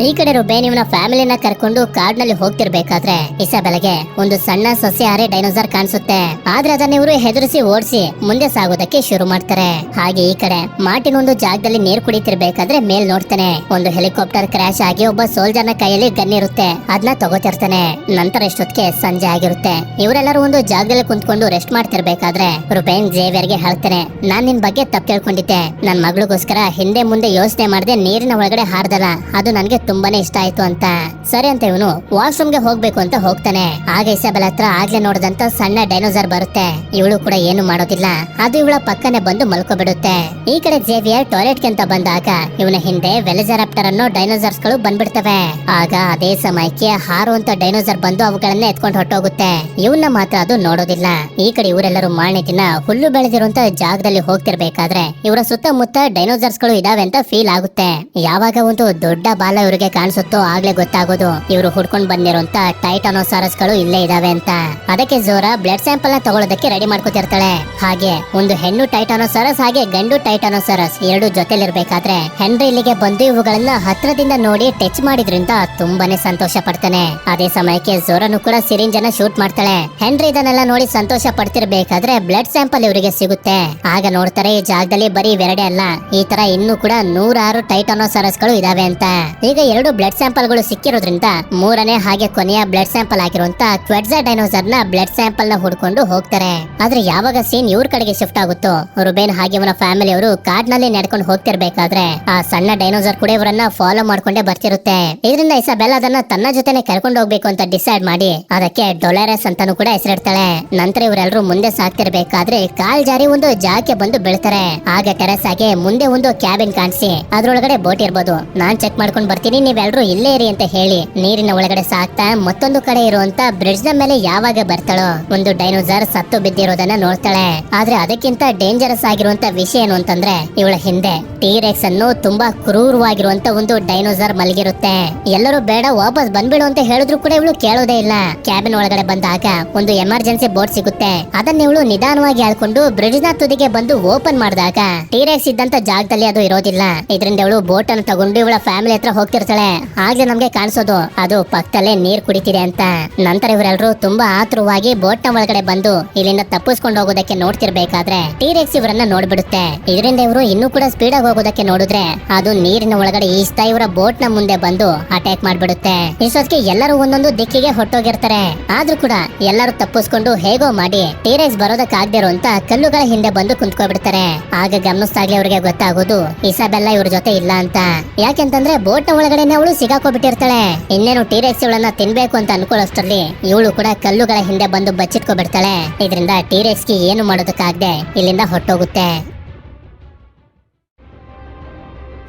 ಈ ಕಡೆ ರುಬೇನ್ ಇವನ ಫ್ಯಾಮಿಲಿನ ಕರ್ಕೊಂಡು ಕಾಡ್ನಲ್ಲಿ ಹೋಗ್ತಿರ್ಬೇಕಾದ್ರೆ ಇಸಾಬೆಲ್ಗೆ ಒಂದು ಸಣ್ಣ ಸಸ್ಯಾಹಾರಿ ಡೈನೋಸಾರ್ ಕಾಣಿಸುತ್ತೆ. ಆದ್ರೆ ಅದನ್ನ ಇವರು ಹೆದರಿಸಿ ಓಡಿಸಿ ಮುಂದೆ ಸಾಗೋದಕ್ಕೆ ಶುರು ಮಾಡ್ತಾರೆ. ಹಾಗೆ ಈ ಕಡೆ ಮಾರ್ಟಿನ್ ಒಂದು ಜಾಗದಲ್ಲಿ ನೀರು ಕುಡಿತಿರ್ಬೇಕಾದ್ರೆ ಮೇಲ್ ನೋಡ್ತಾನೆ ಒಂದು ಹೆಲಿಕಾಪ್ಟರ್ ಕ್ರಾಶ್ ಆಗಿ ಒಬ್ಬ ಸೋಲ್ಜರ್ ನ ಕೈಯಲ್ಲಿ ಗನ್ ಇರುತ್ತೆ. ಅದನ್ನ ತಗೋತಿರ್ತಾನೆ. ನಂತರ ಇಷ್ಟೊತ್ತಿಗೆ ಸಂಜೆ ಆಗಿರುತ್ತೆ. ಇವರೆಲ್ಲರೂ ಒಂದು ಜಾಗದಲ್ಲಿ ಕುಂತ್ಕೊಂಡು ರೆಸ್ಟ್ ಮಾಡ್ತಿರ್ಬೇಕಾದ್ರೆ ರುಬೇನ್ ಝೇವಿಯರ್ಗೆ ಹೇಳ್ತಾನೆ, ನಾನ್ ನಿನ್ ಬಗ್ಗೆ ತಪ್ಪು ತಿಳ್ಕೊಂಡಿದ್ದೆ. ನನ್ ಮಗಳಿಗೋಸ್ಕರ ಹಿಂದೆ ಮುಂದೆ ಯೋಚನೆ ಮಾಡದೆ ನೀರಿನ ಒಳಗಡೆ ಹಾರ್ದಲ್ಲ, ಅದು ನನ್ಗೆ ತುಂಬಾನೇ ಇಷ್ಟ ಆಯ್ತು ಅಂತ. ಸರಿ ಅಂತ ಇವನು ವಾಶ್ರೂಮ್ಗೆ ಹೋಗ್ಬೇಕು ಅಂತ ಹೋಗ್ತಾನೆ. ಆಗ ಇಸಾಬೆಲ್ ಹತ್ರ ಆಗ್ಲೇ ನೋಡಿದಂತ ಸಣ್ಣ ಡೈನೋಸರ್ ಬರುತ್ತೆ. ಇವಳು ಕೂಡ ಏನು ಮಾಡೋದಿಲ್ಲ, ಅದು ಇವಳ ಪಕ್ಕನೆ ಬಂದು ಮಲ್ಕೊಬಿಡುತ್ತೆ. ಈ ಕಡೆ ಜೇವಿಯರ್ ಟಾಯ್ಲೆಟ್ ಅಂತ ಬಂದಾಗ ಇವನ ಹಿಂದೆ ವೆಲಜರಾಪ್ಟರ್ ಅನ್ನೋ ಡೈನೋಸರ್ಸ್ ಗಳು ಬಂದ್ಬಿಡ್ತವೆ. ಆಗ ಅದೇ ಸಮಯಕ್ಕೆ ಹಾರುವಂತ ಡೈನೋಸರ್ ಬಂದು ಅವುಗಳನ್ನ ಎತ್ಕೊಂಡು ಹೊಟ್ಟೋಗುತ್ತೆ. ಇವನ್ನ ಮಾತ್ರ ಅದು ನೋಡೋದಿಲ್ಲ. ಈ ಕಡೆ ಇವರೆಲ್ಲರೂ ಮಾರನೇ ದಿನ ಹುಲ್ಲು ಬೆಳೆದಿರುವಂತ ಜಾಗದಲ್ಲಿ ಹೋಗ್ತಿರ್ಬೇಕಾದ್ರೆ ಇವರ ಸುತ್ತಮುತ್ತ ಡೈನೋಸರ್ಸ್ ಗಳು ಇದಾವೆ ಅಂತ ಫೀಲ್ ಆಗುತ್ತೆ. ಯಾವಾಗ ಒಂದು ದೊಡ್ಡ ಬಾಲ ಇವರಿಗೆ ಕಾಣಿಸುತ್ತೋ ಆಗ್ಲೇ ಗೊತ್ತಾಗೋದು ಇವರು ಹುಡ್ಕೊಂಡ್ ಬಂದಿರುವಂತ ಟೈಟಾನೋಸಾರಸ್ ಗಳು ಇಲ್ಲೇ ಇದಾವೆ ಅಂತ. ಅದಕ್ಕೆ ಜೋರಾ ಬ್ಲಡ್ ಸ್ಯಾಂಪಲ್ ನ ತಗೊಳ್ಳೋದಕ್ಕೆ ರೆಡಿ ಮಾಡ್ಕೊತಿರ್ತಾಳೆ. ಹಾಗೆ ಒಂದು ಹೆಣ್ಣು ಟೈಟಾನೋಸಾರಸ್ ಹಾಗೆ ಗಂಡು ಟೈಟಾನೋಸಾರಸ್ ಎರಡು ಜೊತೆಲಿರ್ಬೇಕಾದ್ರೆ ಹೆನ್ರಿ ಇಲ್ಲಿಗೆ ಬಂದು ಇವುಗಳನ್ನ ಹತ್ರದಿಂದ ನೋಡಿ ಟಚ್ ಮಾಡಿದ್ರಿಂದ ತುಂಬಾನೇ ಸಂತೋಷ ಪಡ್ತಾನೆ. ಅದೇ ಸಮಯಕ್ಕೆ ಜೋರನು ಕೂಡ ಸಿರಿಂಜ್ ಅನ್ನ ಶೂಟ್ ಮಾಡ್ತಾಳೆ. ಹೆನ್ರಿ ಇದನ್ನೆಲ್ಲ ನೋಡಿ ಸಂತೋಷ ಪಡ್ತಿರ್ಬೇಕಾದ್ರೆ ಬ್ಲಡ್ ಸ್ಯಾಂಪಲ್ ಇವರಿಗೆ ಸಿಗುತ್ತೆ. ಆಗ ನೋಡ್ತಾರೆ ಈ ಜಾಗದಲ್ಲಿ ಬರೀ ಇವೆರಡೇ ಅಲ್ಲ, ಈ ತರ ಇನ್ನೂ ಕೂಡ 106 ಟೈಟಾನೋಸಾರಸ್ ಗಳು ಇದಾವೆ ಅಂತ. ಈಗ 2 ಬ್ಲಡ್ ಸ್ಯಾಂಪಲ್ ಗಳು ಸಿಕ್ಕಿರೋದ್ರಿಂದ ಮೂರನೇ ಹಾಗೆ ಕೊನೆಯ ಬ್ಲಡ್ ಸ್ಯಾಂಪಲ್ ಆಗಿರುವಂತ ಕ್ವೆಡ್ಜಾ ಡೈನೋಸರ್ ನ ಬ್ಲಡ್ ಸ್ಯಾಂಪಲ್ ನ ಹುಡ್ಕೊಂಡು ಹೋಗ್ತಾರೆ. ಆದ್ರೆ ಯಾವಾಗ ಸೀನ್ ಇವ್ರ ಕಡೆಗೆ ಶಿಫ್ಟ್ ಆಗುತ್ತೋ ರುಬೇನ್ ಹಾಗೆ ಅವನ ಫ್ಯಾಮಿಲಿ ಅವರು ಕಾಡ್ನಲ್ಲಿ ನಡ್ಕೊಂಡು ಹೋಗ್ತಿರ್ಬೇಕಾದ್ರೆ ಆ ಸಣ್ಣ ಡೈನೋಸರ್ ಕೂಡ ಇವರನ್ನ ಫಾಲೋ ಮಾಡ್ಕೊಂಡೇ ಬರ್ತಿರುತ್ತೆ. ಇದರಿಂದ ಇಸಾಬೆಲ್ ಅದನ್ನ ತನ್ನ ಜೊತೆನೆ ಕರ್ಕೊಂಡು ಹೋಗ್ಬೇಕು ಅಂತ ಡಿಸೈಡ್ ಮಾಡಿ ಅದಕ್ಕೆ ಡೊಲಾರೆಸ್ ಅಂತಾನು ಕೂಡ ಹೆಸರಿಡ್ತಾಳೆ. ನಂತರ ಇವರೆಲ್ಲರೂ ಮುಂದೆ ಸಾಕ್ತಿರ್ಬೇಕಾದ್ರೆ ಕಾಲ್ ಜಾರಿ ಒಂದು ಜಾಗಕ್ಕೆ ಬಂದು ಬೀಳ್ತಾರೆ. ಆಗ ಟೆರೆಸ್ ಆಗಿ ಮುಂದೆ ಒಂದು ಕ್ಯಾಬಿನ್ ಕಾಣಿಸಿ ಅದ್ರೊಳಗಡೆ ಬೋಟ್ ಇರ್ಬೋದು, ನಾನ್ ಚೆಕ್ ಮಾಡ್ಕೊಂಡು ಬರ್ತೀನಿ, ನೀವೆಲ್ಲರೂ ಇಲ್ಲೇ ಇರಿ ಅಂತ ಹೇಳಿ ನೀರಿನ ಒಳಗಡೆ ಸಾಕ್ತಾ ಮತ್ತೊಂದು ಕಡೆ ಇರುವಂತ ಬ್ರಿಡ್ಜ್ ನ ಮೇಲೆ ಯಾವಾಗ ಬರ್ತಾಳೋ ಒಂದು ಡೈನೋಸರ್ ಸತ್ತು ಬಿದ್ದಿರೋದನ್ನ ನೋಡ್ತಾಳೆ. ಆದ್ರೆ ಅದಕ್ಕಿಂತ ಡೇಂಜರಸ್ ಆಗಿರುವಂತ ವಿಷಯ ಏನು ಅಂತಂದ್ರೆ ಇವಳ ಹಿಂದೆ ಟೀರೆಕ್ಸ್ ಅನ್ನು ತುಂಬಾ ಕ್ರೂರವಾಗಿರುವಂತ ಒಂದು ಡೈನೋಸರ್ ಮಲಗಿರುತ್ತೆ. ಎಲ್ಲರೂ ಬೇಡ ವಾಪಸ್ ಬಂದ್ಬಿಡು ಅಂತ ಹೇಳಿದ್ರು ಕೂಡ ಇವಳು ಕೇಳೋದೇ ಇಲ್ಲ. ಕ್ಯಾಬಿನ್ ಒಳಗಡೆ ಬಂದಾಗ ಒಂದು ಎಮರ್ಜೆನ್ಸಿ ಬೋರ್ಡ್ ಸಿಗುತ್ತೆ. ಅದನ್ನ ಇವಳು ನಿಧಾನವಾಗಿ ಹೇಳ್ಕೊಂಡು ಬ್ರಿಡ್ಜ್ ನ ತುದಿಗೆ ಬಂದು ಓಪನ್ ಮಾಡಿದಾಗ ಟೀರೆಕ್ಸ್ ಇದ್ದಂತ ಜಾಗದಲ್ಲಿ ಅದು ಇರೋದಿಲ್ಲ. ಇದರಿಂದ ಇವಳು ಬೋಟ್ ಅನ್ನು ತಗೊಂಡು ಇವಳ ಫ್ಯಾಮಿಲಿ ಹತ್ರ ಹೋಗ್ತಿರ್ತಾಳೆ. ಆಗ್ಲೇ ನಮ್ಗೆ ಕಾಣಿಸೋದು ಅದು ಪಕ್ಕದಲ್ಲೇ ನೀರ್ ಕುಡಿತಿದೆ ಅಂತ. ನಂತರ ಇವರೆಲ್ಲರೂ ತುಂಬಾ ಆತುರವಾಗಿ ಬೋಟ್ ನ ಒಳಗಡೆ ಬಂದು ಇಲ್ಲಿಂದ ತಪ್ಪಿಸ್ಕೊಂಡು ಹೋಗೋದಕ್ಕೆ ನೋಡ್ತಿರ್ಬೇಕಾದ್ರೆ ಟೀರೆಕ್ಸ್ ಇವರನ್ನ ನೋಡ್ಬಿಡುತ್ತೆ. ಇದರಿಂದ ಇವರು ಇನ್ನೂ ಕೂಡ ಸ್ಪೀಡ್ ಆಗಿ ಹೋಗೋದಕ್ಕೆ ನೋಡಿದ್ರೆ ಅದು ನೀರಿನ ಒಳಗಡೆ ಈಸ್ತಾ ಇವರ ಬೋಟ್ ನ ಮುಂದೆ ಬಂದು ಅಟ್ಯಾಕ್ ಮಾಡ್ಬಿಡುತ್ತೆ. ಇಷ್ಟೊತ್ತಿಗೆ ಎಲ್ಲರೂ ಒಂದೊಂದು ದಿಕ್ಕಿಗೆ ಹೊಟ್ಟೋಗಿರ್ತಾರೆ. ಆದ್ರೂ ಕೂಡ ಎಲ್ಲರೂ ತಪ್ಪಿಸ್ಕೊಂಡು ಹೇಗೋ ಮಾಡಿ ಟೀರೆಕ್ಸ್ ಬರೋದಕ್ಕಾಗದೇ ಇರುವಂತ ಕಲ್ಲುಗಳ ಹಿಂದೆ ಬಂದು ಕುಂತ್ಕೊಬಿಡ್ತಾರೆ. ಆಗ ಗಮನಿಸ್ದಾಗ್ಲೇ ಅವ್ರಿಗೆ ಗೊತ್ತಾಗೋದು ಇಸಾಬೆಲ್ಲಾ ಇವ್ರ ಜೊತೆ ಇಲ್ಲ ಅಂತ. ಯಾಕೆಂತಂದ್ರೆ ಬೋಟ್ ನ ಒಳಗಡೆನೆ ಅವಳು ಸಿಗಾಕೋಬಿಟ್ಟಿರ್ತಾಳೆ. ಇನ್ನೇನು ಟೀರೆಕ್ಸ್ ಇವಳನ್ನ ತಿನ್ಬೇಕು ಅಂತ ಅನ್ಕೊಳ್ಳೋಷ್ಟರಲ್ಲಿ ಇವಳು ಕೂಡ ಕಲ್ಲುಗಳ ಹಿಂದೆ ಬಂದು ಬಚ್ಚಿಟ್ಕೊಬಿಡ್ತಾಳೆ. ಇದರಿಂದ ಟೀರೆಕ್ಸ್ ಗೆ ಏನು ಮಾಡೋದಕ್ಕಾಗದೆ ಇಲ್ಲಿಂದ ಹೊಟ್ಟೋಗುತ್ತೆ.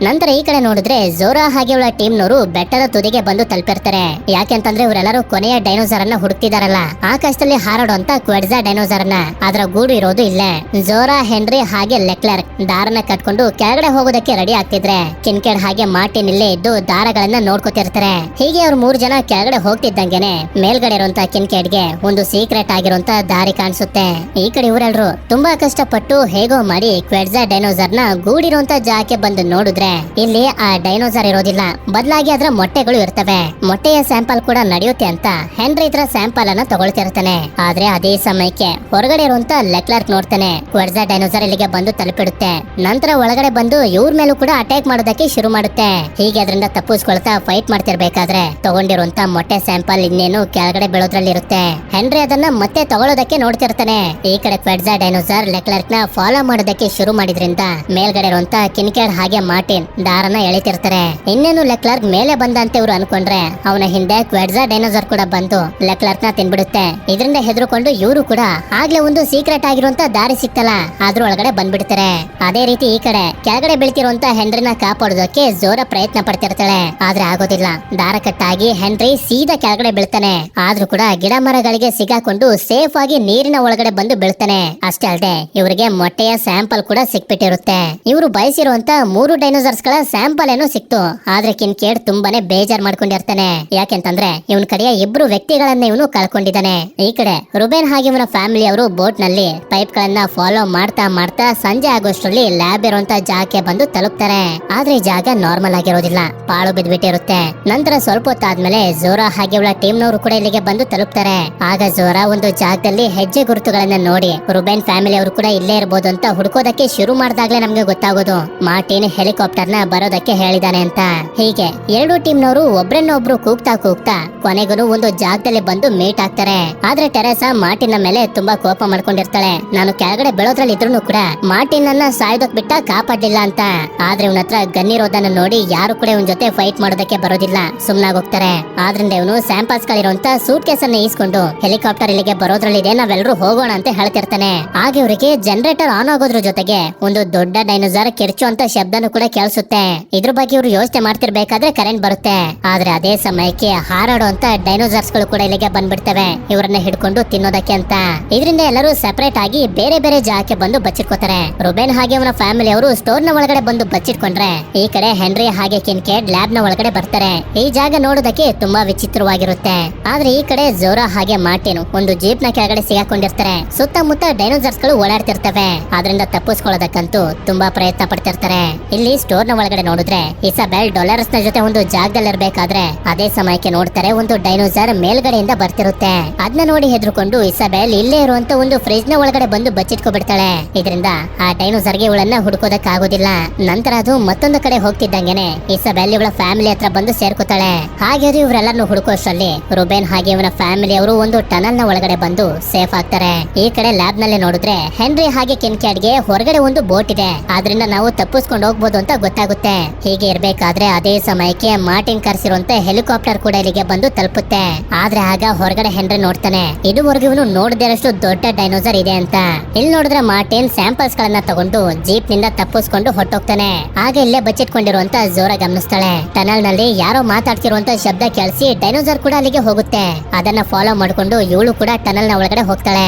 ನಂತರ ಈ ಕಡೆ ನೋಡಿದ್ರೆ ಜೋರಾ ಹಾಗೆ ಅವಳ ಟೀಮ್ ನವರು ಬೆಟ್ಟದ ತುದಿಗೆ ಬಂದು ತಲುಪಿರ್ತಾರೆ. ಯಾಕೆಂತಂದ್ರೆ ಇವರೆಲ್ಲರೂ ಕೊನೆಯ ಡೈನೋಸರ್ ಅನ್ನ ಹುಡುಕ್ತಿದಾರಲ್ಲ, ಆಕಾಶದಲ್ಲಿ ಹಾರಾಡುವಂತ ಕ್ವೆಡ್ಜಾ ಡೈನೋಸರ್ ಅನ್ನ. ಅದರ ಗೂಡು ಇರೋದು ಇಲ್ಲೇ. ಜೋರಾ, ಹೆನ್ರಿ ಹಾಗೆ ಲೆಕ್ಲರ್ಕ್ ದಾರನ ಕಟ್ಕೊಂಡು ಕೆಳಗಡೆ ಹೋಗೋದಕ್ಕೆ ರೆಡಿ ಆಗ್ತಿದ್ರೆ ಕಿನ್ಕೆಡ್ ಹಾಗೆ ಮಾರ್ಟಿನ್ ಇಲ್ಲೇ ಇದ್ದು ದಾರಗಳನ್ನ ನೋಡ್ಕೊತಿರ್ತಾರೆ. ಹೀಗೆ ಅವ್ರು 3 ಜನ ಕೆಳಗಡೆ ಹೋಗ್ತಿದ್ದಂಗೆನೆ ಮೇಲ್ಗಡೆ ಇರುವಂತ ಕಿನ್ಕೆಡ್ಗೆ ಒಂದು ಸೀಕ್ರೆಟ್ ಆಗಿರುವಂತ ದಾರಿ ಕಾಣಿಸುತ್ತೆ. ಈ ಕಡೆ ಇವರೆಲ್ಲರೂ ತುಂಬಾ ಕಷ್ಟಪಟ್ಟು ಹೇಗೋ ಮಾಡಿ ಕ್ವೆಡ್ಜಾ ಡೈನೋಸರ್ ನ ಗೂಡಿರುವಂತ ಜಾಗಕ್ಕೆ ಬಂದು ನೋಡಿದ್ರೆ ಇಲ್ಲಿ ಆ ಡೈನೋಸರ್ ಇರೋದಿಲ್ಲ, ಬದಲಾಗಿ ಅದರ ಮೊಟ್ಟೆಗಳು ಇರ್ತವೆ. ಮೊಟ್ಟೆಯ ಸ್ಯಾಂಪಲ್ ಕೂಡ ನಡೆಯುತ್ತೆ ಅಂತ ಹೆನ್ರಿ ಇತರ ಸ್ಯಾಂಪಲ್ ಅನ್ನ ತಗೊಳ್ತಿರ್ತಾನೆ. ಆದ್ರೆ ಅದೇ ಸಮಯಕ್ಕೆ ಹೊರಗಡೆ ಇರುವಂತ ಲೆಕ್ಲರ್ಕ್ ನೋಡ್ತಾನೆ ಕ್ವೆಡ್ಜಾ ಡೈನೋಸರ್ ಇಲ್ಲಿಗೆ ಬಂದು ತಲುಪಿಡುತ್ತೆ. ನಂತರ ಒಳಗಡೆ ಬಂದು ಇವ್ರ ಮೇಲೂ ಕೂಡ ಅಟ್ಯಾಕ್ ಮಾಡೋದಕ್ಕೆ ಶುರು ಮಾಡುತ್ತೆ. ಹೀಗೆ ಅದರಿಂದ ತಪ್ಪಿಸ್ಕೊಳ್ತಾ ಫೈಟ್ ಮಾಡ್ತಿರ್ಬೇಕಾದ್ರೆ ತಗೊಂಡಿರುವಂತ ಮೊಟ್ಟೆ ಸ್ಯಾಂಪಲ್ ಇನ್ನೇನು ಕೆಳಗಡೆ ಬೀಳೋದ್ರಲ್ಲಿ ಇರುತ್ತೆ. ಹೆನ್ರಿ ಅದನ್ನ ಮತ್ತೆ ತಗೊಳ್ಳೋದಕ್ಕೆ ನೋಡ್ತಿರ್ತಾನೆ. ಈ ಕಡೆ ಕ್ವೆಡ್ಜಾ ಡೈನೋಸರ್ ಲೆಕ್ಲರ್ಕ್ ನ ಫಾಲೋ ಮಾಡೋದಕ್ಕೆ ಶುರು ಮಾಡಿದ್ರಿಂದ ಮೇಲ್ಗಡೆ ಇರುವಂತ ಕಿನ್ಕೆಡ್ ಹಾಗೆ ಮಾರ್ಟಿನ್ ದಾರನ ಎಳಿತಿರ್ತಾರೆ. ಇನ್ನೇನು ಲೆಕ್ಲರ್ಕ್ ಮೇಲೆ ಬಂದಂತೆ ಇವರು ಅನ್ಕೊಂಡ್ರೆ ಅವನ ಹಿಂದೆ ಕ್ವೆಡ್ಜಾ ಡೈನೋಸರ್ ಕೂಡ ಬಂದು ಲೆಕ್ಲರ್ಕ್ ನ ತಿನ್ಬಿಡುತ್ತೆ. ಇದರಿಂದ ಹೆದರ್ಕೊಂಡು ಇವರು ಕೂಡ ಆಗ್ಲೇ ಒಂದು ಸೀಕ್ರೆಟ್ ಆಗಿರುವಂತ ದಾರಿ ಸಿಕ್ತಲ್ಲ ಅದ್ರೊಳಗಡೆ ಬಂದ್ಬಿಡ್ತಾರೆ. ಅದೇ ರೀತಿ ಈ ಕಡೆ ಕೆಳಗಡೆ ಬೀಳ್ತಿರುವಂತ ಹೆನ್ರಿನ ಕಾಪಾಡೋದಕ್ಕೆ ಜೋರ ಪ್ರಯತ್ನ ಪಡ್ತಿರ್ತಾಳೆ. ಆದ್ರೆ ಆಗೋದಿಲ್ಲ. ದಾರ ಕಟ್ಟಾಗಿ ಹೆನ್ರಿ ಸೀದಾ ಕೆಳಗಡೆ ಬೀಳ್ತಾನೆ. ಆದ್ರೂ ಕೂಡ ಗಿಡ ಮರಗಳಿಗೆ ಸಿಗಾಕೊಂಡು ಸೇಫ್ ಆಗಿ ನೀರಿನ ಒಳಗಡೆ ಬಂದು ಬೀಳ್ತಾನೆ. ಅಷ್ಟೇ ಅಲ್ಲದೆ ಇವರಿಗೆ ಮೊಟ್ಟೆಯ ಸ್ಯಾಂಪಲ್ ಕೂಡ ಸಿಕ್ಬಿಟ್ಟಿರುತ್ತೆ. ಇವರು ಬಯಸಿರುವಂತ 3 ಡೈನೋಸರ್ಸ್ ಗಳ ಸ್ಯಾಂಪಲ್ ಏನೋ ಸಿಕ್ತು. ಆದ್ರೆ ಕಿನ್ಕೆಡ್ ತುಂಬಾನೇ ಬೇಜಾರ್ ಮಾಡ್ಕೊಂಡಿರ್ತಾನೆ. ಯಾಕೆಂತಂದ್ರೆ ಇವನ್ ಕಡೆಯ 2 ವ್ಯಕ್ತಿಗಳನ್ನ ಇವನು ಕಳ್ಕೊಂಡಿದ್ದಾನೆ. ಈ ಕಡೆ ರುಬೇನ್ ಹಾಗೆ ಇವನ ಫ್ಯಾಮಿಲಿ ಅವರು ಬೋಟ್ ನಲ್ಲಿ ಪೈಪ್ ಗಳನ್ನ ಫಾಲೋ ಮಾಡ್ತಾ ಮಾಡ್ತಾ ಸಂಜೆ ಆಗೋಷ್ಟರಲ್ಲಿ ಲ್ಯಾಬ್ ಇರುವಂತ ಜಾಗಕ್ಕೆ ಬಂದು ತಲುಪ್ತಾರೆ. ಆದ್ರೆ ಈ ಜಾಗ ನಾರ್ಮಲ್ ಆಗಿರೋದಿಲ್ಲ, ಪಾಳು ಬಿದ್ಬಿಟ್ಟಿರುತ್ತೆ. ನಂತರ ಸ್ವಲ್ಪ ಹೊತ್ತಾದ್ಮೇಲೆ ಜೋರಾ ಹಾಗೆ ಅವಳ ಟೀಮ್ ನವರು ಕೂಡ ಇಲ್ಲಿಗೆ ಬಂದು ತಲುಪ್ತಾರೆ. ಆಗ ಜೋರಾ ಒಂದು ಜಾಗದಲ್ಲಿ ಹೆಜ್ಜೆ ಗುರುತುಗಳನ್ನ ನೋಡಿ ರುಬೇನ್ ಫ್ಯಾಮಿಲಿ ಅವರು ಕೂಡ ಇಲ್ಲೇ ಇರಬಹುದು ಅಂತ ಹುಡುಕೋದಕ್ಕೆ ಶುರು ಮಾಡಿದಾಗ್ಲೇ ನಮ್ಗೆ ಗೊತ್ತಾಗೋದು ಮಾರ್ಟಿನ್ ಹೆಲಿಕಾಪ್ಟರ್ ಹೆಲಿಕಾಪ್ಟರ್ ನ ಬರೋದಕ್ಕೆ ಹೇಳಿದಾನೆ ಅಂತ. ಹೀಗೆ ಎರಡು ಟೀಮ್ನವರು ಒಬ್ರನ್ನೊಬ್ರು ಕೂಗ್ತಾ ಕೊನೆಗೂ ಒಂದು ಜಾಗದಲ್ಲಿ ಬಂದು ಮೀಟ್ ಆಗ್ತಾರೆ. ಆದ್ರೆ ಟೆರೆಸಾ ಮಾರ್ಟಿನ್ ಮೇಲೆ ತುಂಬಾ ಕೋಪ ಮಾಡ್ಕೊಂಡಿರ್ತಾಳೆ. ನಾನು ಕೆಳಗಡೆ ಬೆಳೋದ್ರಲ್ಲಿ ಇದ್ರು ಕೂಡ ಮಾರ್ಟಿನ್ ಅನ್ನ ಸಾಯೋದಕ್ ಬಿಟ್ಟ ಕಾಪಾಡ್ಲಿಲ್ಲ ಅಂತ. ಆದ್ರೆ ಇವನ ಹತ್ರ ಗನ್ನಿರೋದನ್ನ ನೋಡಿ ಯಾರು ಕೂಡ ಇವನ್ ಜೊತೆ ಫೈಟ್ ಮಾಡೋದಕ್ಕೆ ಬರೋದಿಲ್ಲ, ಸುಮ್ನಾಗೋಗ್ತಾರೆ. ಆದ್ರಿಂದ ಇವನು ಸ್ಯಾಂಪಲ್ಸ್ ಗಳಿರುವಂತ ಸೂಟ್ ಕೇಸ್ ಅನ್ನ ಈಸ್ಕೊಂಡು ಹೆಲಿಕಾಪ್ಟರ್ ಇಲ್ಲಿಗೆ ಬರೋದ್ರಲ್ಲಿದೆ, ನಾವೆಲ್ಲರೂ ಹೋಗೋಣ ಅಂತ ಹೇಳ್ತಿರ್ತಾನೆ. ಹಾಗೆ ಇವರಿಗೆ ಜನರೇಟರ್ ಆನ್ ಆಗೋದ್ರ ಜೊತೆಗೆ ಒಂದು ದೊಡ್ಡ ಡೈನೋಸಾರ್ ಕಿರ್ಚುವಂತ ಶಬ್ದನೂ ಕೂಡ ಕೇಳಿಸುತ್ತೆ. ಇದ್ರ ಬಗ್ಗೆ ಇವರು ಯೋಚನೆ ಮಾಡ್ತಿರ್ಬೇಕಾದ್ರೆ ಕರೆಂಟ್ ಬರುತ್ತೆ. ಆದ್ರೆ ಅದೇ ಸಮಯಕ್ಕೆ ಹಾರಾಡುವಂತ ಡೈನೋಸಾರ್ಸ್ ಗಳು ಕೂಡ ಇಲ್ಲಿಗೆ ಬಂದ್ಬಿಡ್ತವೆ, ಇವರನ್ನ ಹಿಡ್ಕೊಂಡು ತಿನ್ನೋದಕ್ಕೆ ಅಂತ. ಇದರಿಂದ ಎಲ್ಲರೂ ಸೆಪರೇಟ್ ಆಗಿ ಬೇರೆ ಬೇರೆ ಜಾಗಕ್ಕೆ ಬಂದು ಬಚ್ಚಿಟ್ಕೋತಾರೆ. ರುಬೆನ್ ಹಾಗೆ ಅವನ ಫ್ಯಾಮಿಲಿ ಅವರು ಸ್ಟೋರ್ ನ ಒಳಗಡೆ ಬಂದು ಬಚ್ಚಿಟ್ಕೊಂಡ್ರೆ, ಈ ಕಡೆ ಹೆನ್ರಿ ಹಾಗೆ ಕಿನ್ಕೇಡ್ ಲ್ಯಾಬ್ ನ ಒಳಗಡೆ ಬರ್ತಾರೆ. ಈ ಜಾಗ ನೋಡೋದಕ್ಕೆ ತುಂಬಾ ವಿಚಿತ್ರವಾಗಿರುತ್ತೆ. ಆದ್ರೆ ಈ ಕಡೆ ಜೋರಾ ಹಾಗೆ ಮಾರ್ಟಿನ್ ಒಂದು ಜೀಪ್ ನ ಕೆಳಗಡೆ ಸಿಗಾಕೊಂಡಿರ್ತಾರೆ. ಸುತ್ತಮುತ್ತ ಡೈನೋಸಾರ್ಸ್ ಗಳು ಓಡಾಡ್ತಿರ್ತವೆ. ಅದರಿಂದ ತಪ್ಪಿಸ್ಕೊಳ್ಳೋದಕ್ಕಂತೂ ತುಂಬಾ ಪ್ರಯತ್ನ ಪಡ್ತಿರ್ತಾರೆ. ಇಲ್ಲಿ ಸ್ಟೋರ್ ನ ಒಳಗಡೆ ನೋಡಿದ್ರೆ ಇಸಾಬೆಲ್ ಡಾಲರ್ಸ್ ನ ಜೊತೆ ಒಂದು ಜಾಗದಲ್ಲಿ ಇರ್ಬೇಕಾದ್ರೆ ಅದೇ ಸಮಯಕ್ಕೆ ನೋಡ್ತಾರೆ ಒಂದು ಡೈನೋಸಾರ್ ಮೇಲ್ಗಡೆಯಿಂದ ಬರ್ತಿರುತ್ತೆ. ಅದನ್ನ ನೋಡಿ ಹೆದರ್ಕೊಂಡು ಇಸಾಬೆಲ್ ಇಲ್ಲೇ ಇರುವಂತ ಒಂದು ಫ್ರಿಜ್ ನ ಒಳಗಡೆ ಬಂದು ಬಚ್ಚಿಟ್ಕೊಬಿಡ್ತಾಳೆ. ಇದರಿಂದ ಆ ಡೈನೋಸಾರ್ ಗೆ ಇವಳನ್ನ ಹುಡುಕೋದಕ್ ಆಗೋದಿಲ್ಲ. ನಂತರ ಅದು ಮತ್ತೊಂದು ಕಡೆ ಹೋಗ್ತಿದ್ದಂಗೆನೆ ಇಸಾಬೆಲ್ ಇವಳ ಫ್ಯಾಮಿಲಿ ಹತ್ರ ಬಂದು ಸೇರ್ಕೋತಾಳೆ. ಹಾಗೆ ಅದು ಇವರೆಲ್ಲರನ್ನು ಹುಡುಕೋಷ್ಟರಲ್ಲಿ ರುಬೆನ್ ಹಾಗೆ ಇವನ ಫ್ಯಾಮಿಲಿ ಅವರು ಒಂದು ಟನಲ್ ನ ಒಳಗಡೆ ಬಂದು ಸೇಫ್ ಆಗ್ತಾರೆ. ಈ ಕಡೆ ಲ್ಯಾಬ್ ನಲ್ಲಿ ನೋಡಿದ್ರೆ ಹೆನ್ರಿ ಹಾಗೆ ಕಿನ್ಕ್ಯಾಡ್ ಗೆ ಹೊರಗಡೆ ಒಂದು ಬೋಟ್ ಇದೆ, ಆದ್ರಿಂದ ನಾವು ತಪ್ಪಿಸ್ಕೊಂಡು ಹೋಗ್ಬೋದು ಅಂತ ಗೊತ್ತಾಗುತ್ತೆ. ಹೀಗೆ ಇರ್ಬೇಕಾದ್ರೆ ಅದೇ ಸಮಯಕ್ಕೆ ಮಾರ್ಟಿನ್ ಕರ್ಸಿರುವಂತ ಹೆಲಿಕಾಪ್ಟರ್ ಕೂಡ ಇಲ್ಲಿಗೆ ಬಂದು ತಲುಪುತ್ತೆ. ಆದ್ರೆ ಆಗ ಹೊರಗಡೆ ಹೆನ್ರಿ ನೋಡ್ತಾನೆ, ಇದುವರೆಗೂ ಇವನು ನೋಡದಿರಷ್ಟು ದೊಡ್ಡ ಡೈನೋಸಾರ್ ಇದೆ ಅಂತ. ಇಲ್ಲಿ ನೋಡಿದ್ರೆ ಮಾರ್ಟಿನ್ ಸ್ಯಾಂಪಲ್ಸ್ ಗಳನ್ನ ತಗೊಂಡು ಜೀಪ್ ನಿಂದ ತಪ್ಪಿಸ್ಕೊಂಡು ಹೊಟ್ಟೋಗ್ತಾನೆ. ಆಗ ಇಲ್ಲೇ ಬಚ್ಚಿಟ್ಕೊಂಡಿರುವಂತ ಜೋರ ಗಮನಿಸ್ತಾಳೆ. ಟನಲ್ ನಲ್ಲಿ ಯಾರೋ ಮಾತಾಡ್ತಿರುವಂತ ಶಬ್ದ ಕೇಳಿಸಿ ಡೈನೋಸಾರ್ ಕೂಡ ಅಲ್ಲಿಗೆ ಹೋಗುತ್ತೆ. ಅದನ್ನ ಫಾಲೋ ಮಾಡ್ಕೊಂಡು ಇವಳು ಕೂಡ ಟನಲ್ ನ ಒಳಗಡೆ ಹೋಗ್ತಾಳೆ.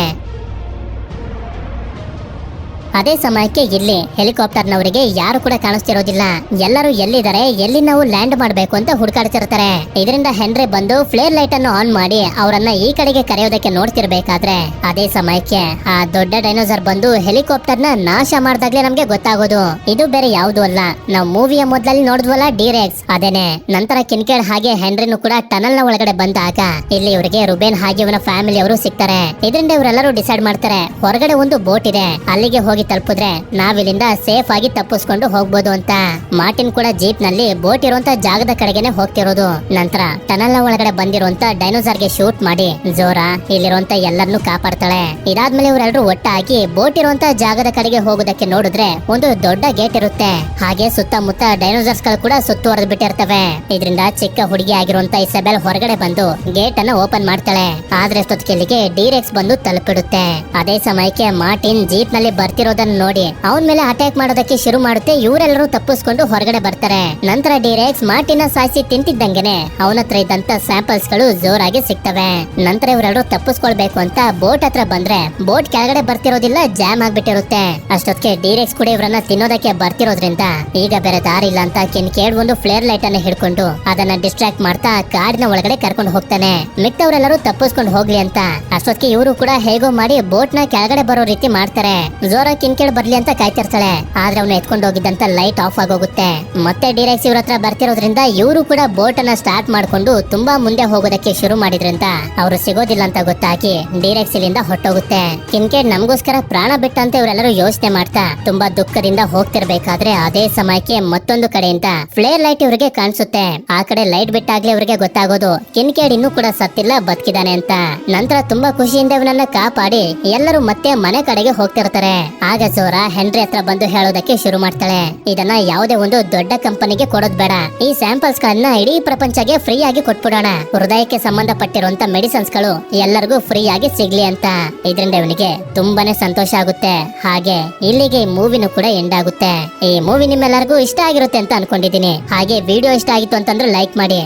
ಅದೇ ಸಮಯಕ್ಕೆ ಇಲ್ಲಿ ಹೆಲಿಕಾಪ್ಟರ್ ನವರಿಗೆ ಯಾರು ಕೂಡ ಕಾಣಿಸ್ತಿರೋದಿಲ್ಲ. ಎಲ್ಲರೂ ಎಲ್ಲಿದ್ದಾರೆ, ಎಲ್ಲಿ ನಾವು ಲ್ಯಾಂಡ್ ಮಾಡ್ಬೇಕು ಅಂತ ಹುಡುಕಾಡ್ತಿರ್ತಾರೆ. ಇದರಿಂದ ಹೆನ್ರಿ ಬಂದು ಫ್ಲೇರ್ ಲೈಟ್ ಅನ್ನು ಆನ್ ಮಾಡಿ ಅವರನ್ನ ಈ ಕಡೆಗೆ ಕರೆಯೋದಕ್ಕೆ ನೋಡ್ತಿರ್ಬೇಕಾದ್ರೆ ಅದೇ ಸಮಯಕ್ಕೆ ಆ ದೊಡ್ಡ ಡೈನೋಸಾರ್ ಬಂದು ಹೆಲಿಕಾಪ್ಟರ್ ನ ನಾಶ ಮಾಡ್ದಾಗ್ಲೇ ನಮ್ಗೆ ಗೊತ್ತಾಗೋದು ಇದು ಬೇರೆ ಯಾವ್ದು ಅಲ್ಲ, ನಾವು ಮೂವಿಯ ಮೊದಲಲ್ಲಿ ನೋಡಿದ್ವಲ್ಲ ಡಿರೆಕ್ಸ್ ಅದೇನೆ. ನಂತರ ಕಿನ್ಕೇಡ್ ಹಾಗೆ ಹೆನ್ರಿನು ಕೂಡ ಟನಲ್ ನ ಒಳಗಡೆ ಬಂದಾಗ ಇಲ್ಲಿ ಇವರಿಗೆ ರುಬೆನ್ ಹಾಗೆ ಇವನ ಫ್ಯಾಮಿಲಿ ಅವರು ಸಿಗ್ತಾರೆ. ಇದರಿಂದ ಇವರೆಲ್ಲರೂ ಡಿಸೈಡ್ ಮಾಡ್ತಾರೆ, ಹೊರಗಡೆ ಒಂದು ಬೋಟ್ ಇದೆ, ಅಲ್ಲಿಗೆ ಹೋಗಿ ತಲುಪಿದ್ರೆ ನಾವಿಲ್ಲಿಂದ ಸೇಫ್ ಆಗಿ ತಪ್ಪಿಸ್ಕೊಂಡು ಹೋಗ್ಬೋದು ಅಂತ. ಮಾರ್ಟಿನ್ ಕೂಡ ಜೀಪ್ ನಲ್ಲಿ ಬೋಟ್ ಇರುವಂತ ಜಾಗದ ಕಡೆಗೆನೆ ಹೋಗ್ತಿರೋದು. ನಂತರ ಟನಲ್ ನ ಒಳಗಡೆ ಬಂದಿರುವಂತ ಡೈನೋಸಾರ್ ಗೆ ಶೂಟ್ ಮಾಡಿ ಜೋರಾ ಇಲ್ಲಿರುವಂತ ಎಲ್ಲರನ್ನು ಕಾಪಾಡ್ತಾಳೆ. ಇದಾದ್ಮೇಲೆ ಇವರೆಲ್ಲರೂ ಒಟ್ಟಾಗಿ ಬೋಟ್ ಇರುವಂತ ಜಾಗದ ಕಡೆಗೆ ಹೋಗೋದಕ್ಕೆ ನೋಡಿದ್ರೆ ಒಂದು ದೊಡ್ಡ ಗೇಟ್ ಇರುತ್ತೆ. ಹಾಗೆ ಸುತ್ತಮುತ್ತ ಡೈನೋಸಾರ್ಸ್ ಗಳು ಕೂಡ ಸುತ್ತುವರೆದು ಬಿಟ್ಟಿರ್ತವೆ. ಇದರಿಂದ ಚಿಕ್ಕ ಹುಡುಗಿ ಆಗಿರುವಂತ ಇಸಾಬೆಲ್ ಹೊರಗಡೆ ಬಂದು ಗೇಟ್ ಅನ್ನ ಓಪನ್ ಮಾಡ್ತಾಳೆ. ಆದ್ರೆ ಅಷ್ಟೊತ್ತಿಗೆ ಡಿರೆಕ್ಸ್ ಬಂದು ತಲುಪಿಡುತ್ತೆ. ಅದೇ ಸಮಯಕ್ಕೆ ಮಾರ್ಟಿನ್ ಜೀಪ್ ನಲ್ಲಿ ಬರ್ತಿರೋದನ್ನ ನೋಡಿ ಅವನ ಮೇಲೆ ಅಟ್ಯಾಕ್ ಮಾಡೋದಕ್ಕೆ ಶುರು ಮಾಡುತ್ತೆ. ಇವರೆಲ್ಲರೂ ತಪ್ಪಿಸ್ಕೊಂಡು ಹೊರಗಡೆ ಬರ್ತಾರೆ. ನಂತರ ಡಿರೆಕ್ಸ್ ಮಾರ್ಟಿನ ಸಾಯಿಸಿ ತಿಂತಿದ್ದಂಗೆನೆ ಅವನ ಹತ್ರ ಇದ್ದಂತ ಸ್ಯಾಂಪಲ್ಸ್ ಗಳು ಜೋರಾಗಿ ಸಿಗ್ತವೆ. ನಂತರ ಇವರೆಲ್ಲರೂ ತಪ್ಪಿಸ್ಕೊಳ್ಬೇಕು ಅಂತ ಬೋಟ್ ಹತ್ರ ಬಂದ್ರೆ ಬೋಟ್ ಕೆಳಗಡೆ ಬರ್ತಿರೋದಿಲ್ಲ, ಜಾಮ್ ಆಗ್ಬಿಟ್ಟಿರುತ್ತೆ. ಅಷ್ಟೊತ್ತಿಗೆ ಡಿರೆಕ್ಸ್ ಕೂಡ ಇವರನ್ನ ತಿನ್ನೋದಕ್ಕೆ ಬರ್ತಿರೋದ್ರಿಂದ ಈಗ ಬೇರೆ ದಾರಿ ಇಲ್ಲ ಅಂತ ಕಿನ್ಕೇಡ್ ಒಂದು ಫ್ಲೇರ್ ಲೈಟ್ ಅನ್ನ ಹಿಡ್ಕೊಂಡು ಅದನ್ನ ಡಿಸ್ಟ್ರಾಕ್ಟ್ ಮಾಡ್ತಾ ಕಾಡಿನ ಒಳಗಡೆ ಕರ್ಕೊಂಡು ಹೋಗ್ತಾನೆ. ಮಿಕ್ಕವರೆಲ್ಲರೂ ತಪ್ಪಿಸ್ಕೊಂಡು ಹೋಗ್ಲಿ ಅಂತ. ಅಷ್ಟೊತ್ತಿಗೆ ಇವರು ಕೂಡ ಹೇಗೋ ಮಾಡಿ ಬೋಟ್ ನ ಕೆಳಗಡೆ ಬರೋ ರೀತಿ ಮಾಡ್ತಾರೆ. ಜೋರ ಕಿನ್ಕೇಡ್ ಬರ್ಲಿ ಅಂತ ಕಾಯ್ತಿರ್ತಾಳೆ. ಆದ್ರೆ ಅವನು ಎತ್ಕೊಂಡು ಹೋಗಿದ್ದಂತ ಲೈಟ್ ಆಫ್ ಆಗೋಗುತ್ತೆ. ಮತ್ತೆ ಡಿರೆಕ್ಸ್ ಇವ್ರ ಹತ್ರ ಬರ್ತಿರೋದ್ರಿಂದ ಇವರು ಕೂಡ ಬೋಟ್ ಅನ್ನ ಸ್ಟಾರ್ಟ್ ಮಾಡ್ಕೊಂಡು ತುಂಬಾ ಮುಂದೆ ಹೋಗೋದಕ್ಕೆ ಶುರು ಮಾಡಿದ್ರಿಂದ ಅವರು ಸಿಗೋದಿಲ್ಲ ಅಂತ ಗೊತ್ತಾಗಿ ಡಿರೆಕ್ಸ್ ಇಲ್ಲಿಂದ ಹೊಟ್ಟೋಗುತ್ತೆ. ಕಿನ್ಕೇಡ್ ನಮಗೋಸ್ಕರ ಪ್ರಾಣ ಬಿಟ್ಟ ಅಂತ ಇವರೆಲ್ಲರೂ ಯೋಚನೆ ಮಾಡ್ತಾ ತುಂಬಾ ದುಃಖದಿಂದ ಹೋಗ್ತಿರ್ಬೇಕಾದ್ರೆ ಅದೇ ಸಮಯಕ್ಕೆ ಮತ್ತೊಂದು ಕಡೆಯಿಂದ ಫ್ಲೇರ್ ಲೈಟ್ ಇವರಿಗೆ ಕಾಣಿಸುತ್ತೆ. ಆ ಕಡೆ ಲೈಟ್ ಬಿಟ್ಟಾಗ್ಲೇ ಇವರಿಗೆ ಗೊತ್ತಾಗೋದು ಕಿನ್ಕೇಡ್ ಇನ್ನೂ ಕೂಡ ಸತ್ತಿಲ್ಲ, ಬದುಕಿದಾನೆ ಅಂತ. ನಂತರ ತುಂಬಾ ಖುಷಿಯಿಂದ ಇವನನ್ನ ಕಾಪಾಡಿ ಎಲ್ಲರೂ ಮತ್ತೆ ಮನೆ ಕಡೆಗೆ ಹೋಗ್ತಿರ್ತಾರೆ. ಆಗ ಜೋರಾ ಹೆನ್ರಿ ಹತ್ರ ಬಂದು ಹೇಳೋದಕ್ಕೆ ಶುರು ಮಾಡ್ತಾಳೆ, ಇದನ್ನ ಯಾವುದೇ ಒಂದು ದೊಡ್ಡ ಕಂಪನಿಗೆ ಕೊಡೋದ್ ಬೇಡ, ಈ ಸ್ಯಾಂಪಲ್ಸ್ ಗಳನ್ನ ಇಡೀ ಪ್ರಪಂಚಕ್ಕೆ ಫ್ರೀ ಆಗಿ ಕೊಟ್ಬಿಡೋಣ. ಹೃದಯಕ್ಕೆ ಸಂಬಂಧಪಟ್ಟಿರುವಂತ ಮೆಡಿಸಿನ್ಸ್ ಗಳು ಎಲ್ಲರಿಗೂ ಫ್ರೀ ಆಗಿ ಸಿಗ್ಲಿ ಅಂತ. ಇದರಿಂದ ಇವನಿಗೆ ತುಂಬಾನೇ ಸಂತೋಷ ಆಗುತ್ತೆ. ಹಾಗೆ ಇಲ್ಲಿಗೆ ಈ ಮೂವಿನೂ ಕೂಡ ಎಂಡ್ ಆಗುತ್ತೆ. ಈ ಮೂವಿ ನಿಮ್ಮೆಲ್ಲರಿಗೂ ಇಷ್ಟ ಆಗಿರುತ್ತೆ ಅಂತ ಅನ್ಕೊಂಡಿದೀನಿ. ಹಾಗೆ ವಿಡಿಯೋ ಇಷ್ಟ ಆಗಿತ್ತು ಅಂತಂದ್ರೆ ಲೈಕ್ ಮಾಡಿ.